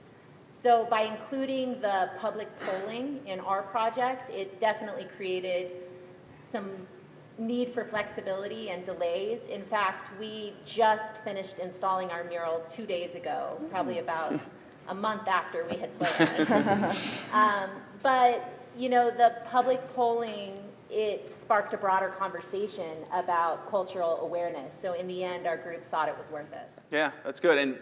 X: So by including the public polling in our project, it definitely created some need for flexibility and delays. In fact, we just finished installing our mural 2 days ago, probably about a month after we had planned. But the public polling, it sparked a broader conversation about cultural awareness. So in the end, our group thought it was worth it.
G: Yeah, that's good. And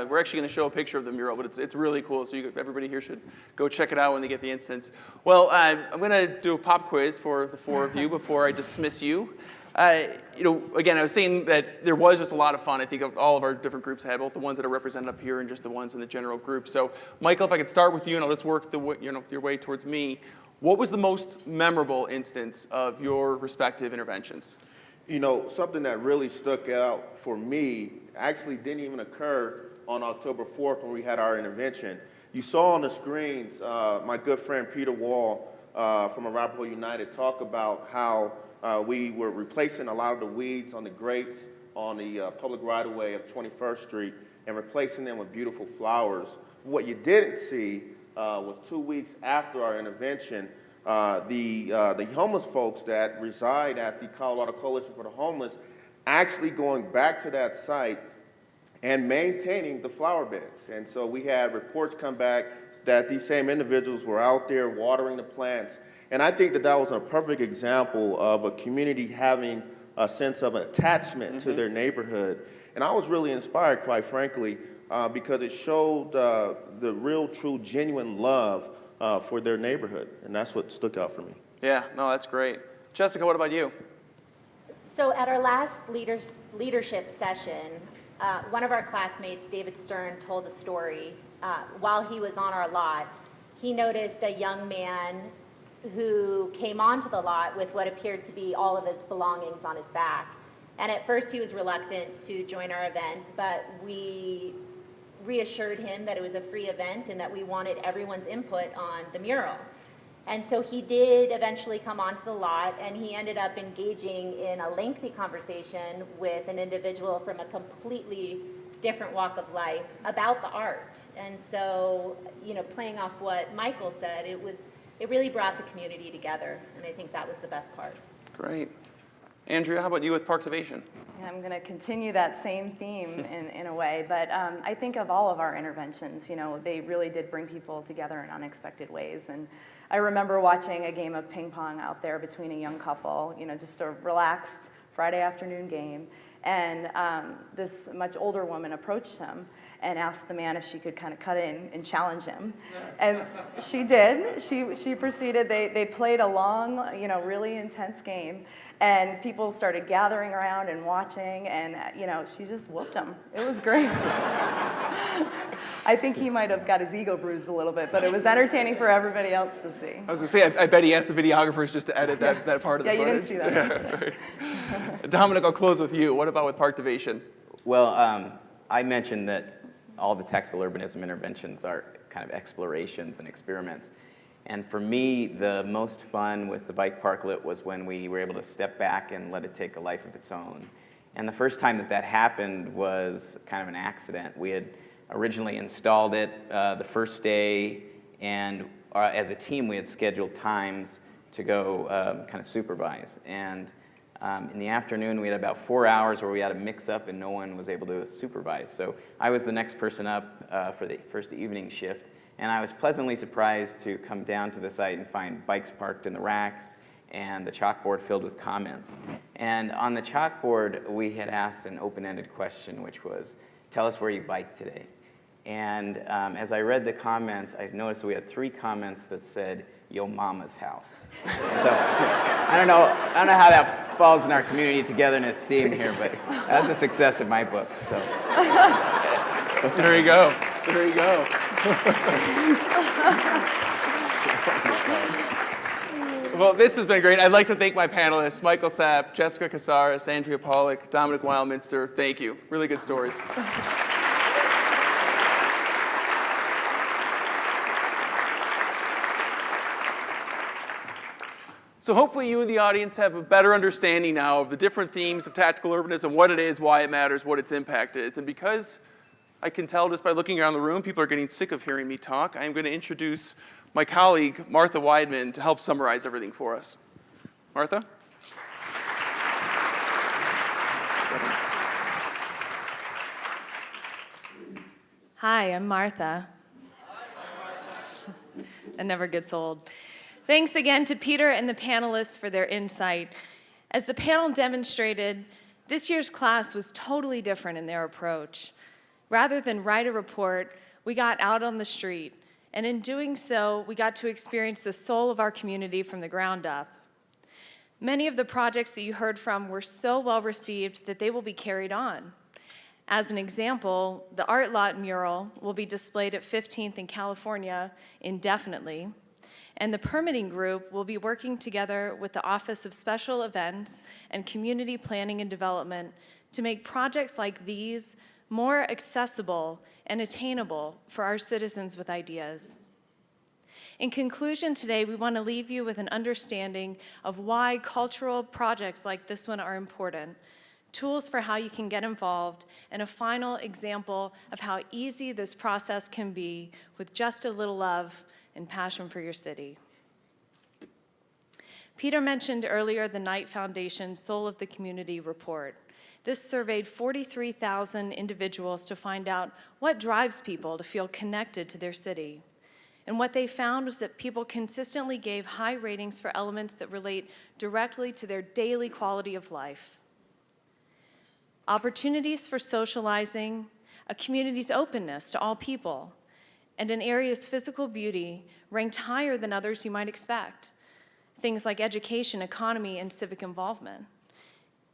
G: we're actually going to show a picture of the mural, but it's really cool. So everybody here should go check it out when they get the instance. Well, I'm going to do a pop quiz for the four of you before I dismiss you. Again, I was saying that there was just a lot of fun. I think all of our different groups had, both the ones that are represented up here and just the ones in the general group. So, Michael, if I could start with you, and I'll just work your way towards me. What was the most memorable instance of your respective interventions?
A: Something that really stuck out for me actually didn't even occur on October 4th when we had our intervention. You saw on the screens my good friend Peter Wall from Arapahoe United talk about how we were replacing a lot of the weeds on the grates on the public right-of-way of 21st Street and replacing them with beautiful flowers. What you didn't see was 2 weeks after our intervention, the homeless folks that reside at the Colorado Coalition for the Homeless actually going back to that site and maintaining the flower beds. And so we had reports come back that these same individuals were out there watering the plants. And I think that was a perfect example of a community having a sense of attachment to their neighborhood. And I was really inspired, quite frankly, because it showed the real, true, genuine love for their neighborhood. And that's what stuck out for me.
G: Yeah, no, that's great. Jessica, what about you?
X: So at our last leadership session, one of our classmates, David Stern, told a story. While he was on our lot, he noticed a young man who came onto the lot with what appeared to be all of his belongings on his back. And at first he was reluctant to join our event, but we reassured him that it was a free event and that we wanted everyone's input on the mural. And so he did eventually come onto the lot, and he ended up engaging in a lengthy conversation with an individual from a completely different walk of life about the art. And so, you know, playing off what Michael said, it really brought the community together, and I think that was the best part.
G: Great. Andrea, how about you with Parktivation?
D: Yeah, I'm going to continue that same theme in a way, but I think of all of our interventions, you know, they really did bring people together in unexpected ways. And I remember watching a game of ping pong out there between a young couple, you know, just a relaxed Friday afternoon game. And this much older woman approached him and asked the man if she could kind of cut in and challenge him. And she did. She proceeded. They played a long, you know, really intense game. And people started gathering around and watching. And, you know, she just whooped him. It was great. I think he might have got his ego bruised a little bit, but it was entertaining for everybody else to see.
G: I was going to say, I bet he asked the videographers just to edit that part of the
D: footage. Yeah, you didn't see that.
G: Right. Dominic, I'll close with you. What about with Parktivation?
C: Well, I mentioned that all the tactical urbanism interventions are kind of explorations and experiments. And for me, the most fun with the bike parklet was when we were able to step back and let it take a life of its own. And the first time that happened was kind of an accident. We had originally installed it the first day, and as a team we had scheduled times to go kind of supervise. And in the afternoon we had about 4 hours where we had a mix-up and no one was able to supervise. So I was the next person up for the first evening shift, and I was pleasantly surprised to come down to the site and find bikes parked in the racks and the chalkboard filled with comments. And on the chalkboard we had asked an open-ended question, which was, tell us where you biked today. And as I read the comments, I noticed we had 3 comments that said, "Yo mama's house." So I don't know how that falls in our community togetherness theme here, but that's a success in my book. So
G: there you go. There you go. Well, this has been great. I'd like to thank my panelists, Michael Sapp, Jessica Casares, Andrea Pollock, Dominic Wildminster. Thank you. Really good stories. So hopefully you in the audience have a better understanding now of the different themes of tactical urbanism, what it is, why it matters, what its impact is. And because I can tell just by looking around the room, people are getting sick of hearing me talk, I am going to introduce my colleague, Martha Weidman, to help summarize everything for us. Martha?
B: Hi, I'm Martha. That never gets old. Thanks again to Peter and the panelists for their insight. As the panel demonstrated, this year's class was totally different in their approach. Rather than write a report, we got out on the street, and in doing so, we got to experience the soul of our community from the ground up. Many of the projects that you heard from were so well received that they will be carried on. As an example, the Art Lot mural will be displayed at 15th in California indefinitely, and the permitting group will be working together with the Office of Special Events and Community Planning and Development to make projects like these more accessible and attainable for our citizens with ideas. In conclusion today, we want to leave you with an understanding of why cultural projects like this one are important, tools for how you can get involved, and a final example of how easy this process can be with just a little love and passion for your city. Peter mentioned earlier the Knight Foundation Soul of the Community report. This surveyed 43,000 individuals to find out what drives people to feel connected to their city. And what they found was that people consistently gave high ratings for elements that relate directly to their daily quality of life. Opportunities for socializing, a community's openness to all people, and an area's physical beauty ranked higher than others you might expect. Things like education, economy, and civic involvement.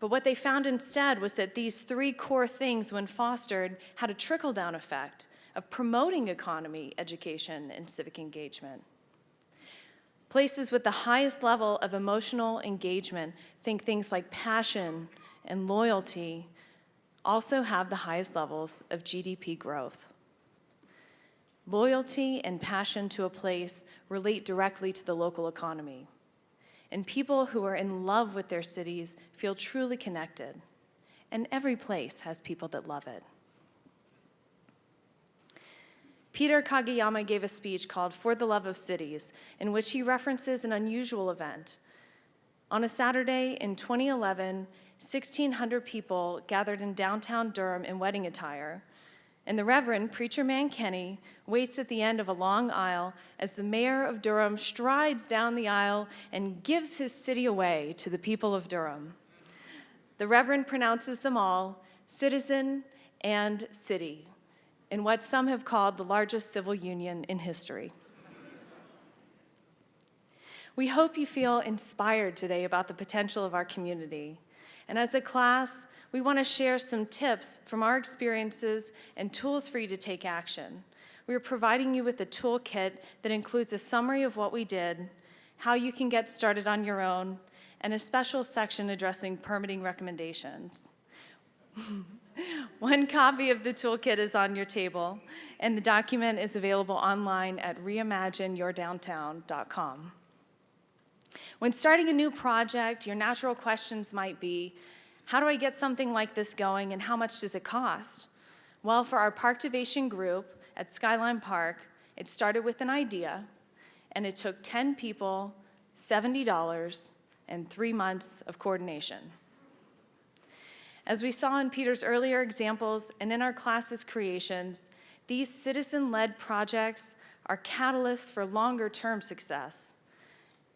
B: But what they found instead was that these 3 core things, when fostered, had a trickle-down effect of promoting economy, education, and civic engagement. Places with the highest level of emotional engagement, think things like passion and loyalty, also have the highest levels of GDP growth. Loyalty and passion to a place relate directly to the local economy. And people who are in love with their cities feel truly connected. And every place has people that love it. Peter Kageyama gave a speech called For the Love of Cities, in which he references an unusual event. On a Saturday in 2011, 1,600 people gathered in downtown Durham in wedding attire, and the Reverend Preacher Man Kenny waits at the end of a long aisle as the mayor of Durham strides down the aisle and gives his city away to the people of Durham. The Reverend pronounces them all citizen and city, in what some have called the largest civil union in history. We hope you feel inspired today about the potential of our community. And as a class, we want to share some tips from our experiences and tools for you to take action. We are providing you with a toolkit that includes a summary of what we did, how you can get started on your own, and a special section addressing permitting recommendations. One copy of the toolkit is on your table, and the document is available online at reimagineyourdowntown.com. When starting a new project, your natural questions might be, how do I get something like this going, and how much does it cost? Well, for our Parktivation group at Skyline Park, it started with an idea, and it took 10 people, $70, and 3 months of coordination. As we saw in Peter's earlier examples and in our class's creations, these citizen-led projects are catalysts for longer-term success.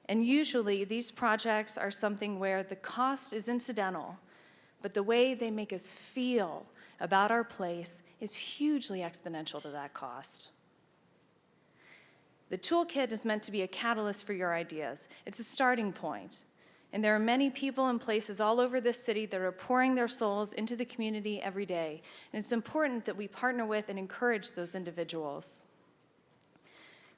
B: And usually, these projects are something where the cost is incidental, but the way they make us feel about our place is hugely exponential to that cost. The toolkit is meant to be a catalyst for your ideas. It's a starting point. And there are many people and places all over this city that are pouring their souls into the community every day. And it's important that we partner with and encourage those individuals.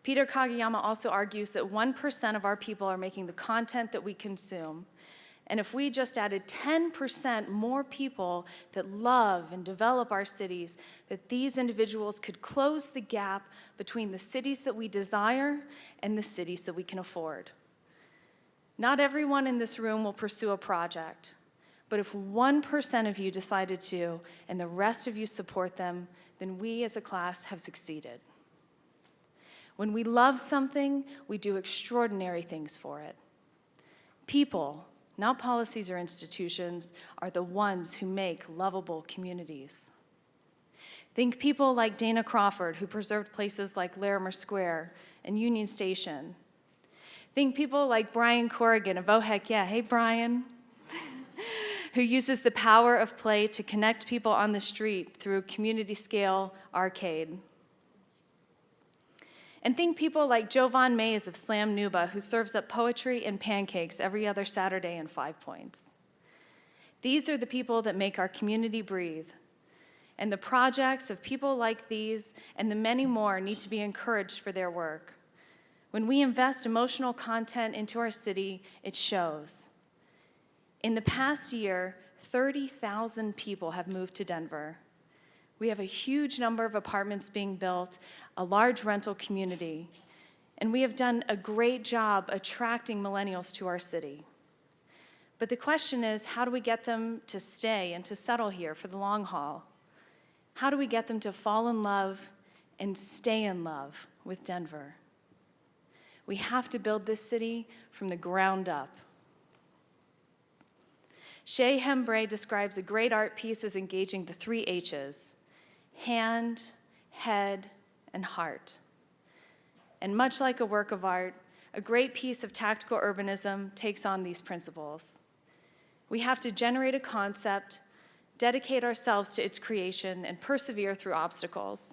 B: Peter Kageyama also argues that 1% of our people are making the content that we consume. And if we just added 10% more people that love and develop our cities, that these individuals could close the gap between the cities that we desire and the cities that we can afford. Not everyone in this room will pursue a project, but if 1% of you decided to and the rest of you support them, then we as a class have succeeded. When we love something, we do extraordinary things for it. People, not policies or institutions, are the ones who make lovable communities. Think people like Dana Crawford, who preserved places like Larimer Square and Union Station. Think people like Brian Corrigan of Oh Heck Yeah, hey Brian, who uses the power of play to connect people on the street through community-scale arcade. And think people like Jovan Mays of Slam Nuba, who serves up poetry and pancakes every other Saturday in 5 Points. These are the people that make our community breathe. And the projects of people like these and the many more need to be encouraged for their work. When we invest emotional content into our city, it shows. In the past year, 30,000 people have moved to Denver. We have a huge number of apartments being built, a large rental community, and we have done a great job attracting millennials to our city. But the question is, how do we get them to stay and to settle here for the long haul? How do we get them to fall in love and stay in love with Denver? We have to build this city from the ground up. Shea Hembree describes a great art piece as engaging the 3 H's: hand, head, and heart. And much like a work of art, a great piece of tactical urbanism takes on these principles. We have to generate a concept, dedicate ourselves to its creation, and persevere through obstacles.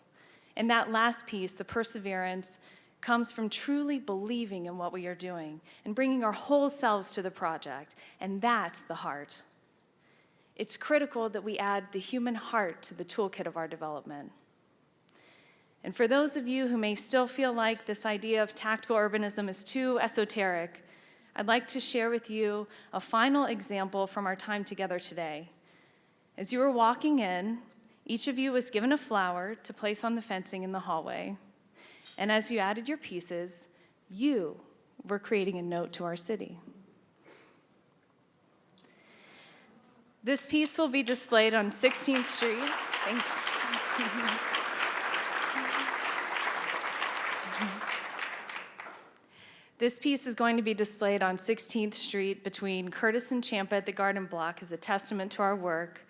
B: And that last piece, the perseverance, comes from truly believing in what we are doing and bringing our whole selves to the project, and that's the heart. It's critical that we add the human heart to the toolkit of our development. And for those of you who may still feel like this idea of tactical urbanism is too esoteric, I'd like to share with you a final example from our time together today. As you were walking in, each of you was given a flower to place on the fencing in the hallway. And as you added your pieces, you were creating a note to our city. This piece will be displayed on 16th Street. Thanks. This piece is going to be displayed on 16th Street between Curtis and Champa at the Garden Block as a testament to our work,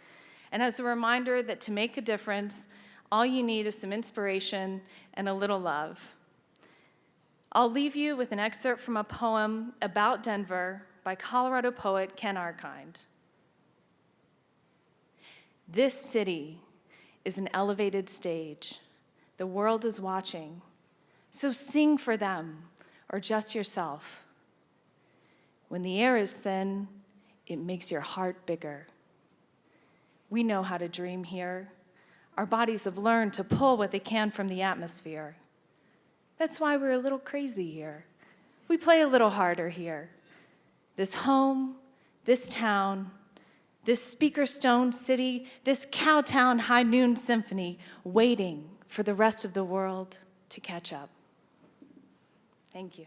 B: and as a reminder that to make a difference, all you need is some inspiration and a little love. I'll leave you with an excerpt from a poem about Denver by Colorado poet Ken Arkind. This city is an elevated stage. The world is watching. So sing for them or just yourself. When the air is thin, it makes your heart bigger. We know how to dream here. Our bodies have learned to pull what they can from the atmosphere. That's why we're a little crazy here. We play a little harder here. This home, this town, this Speaker Stone city, this Cowtown High Noon Symphony, waiting for the rest of the world to catch up. Thank you.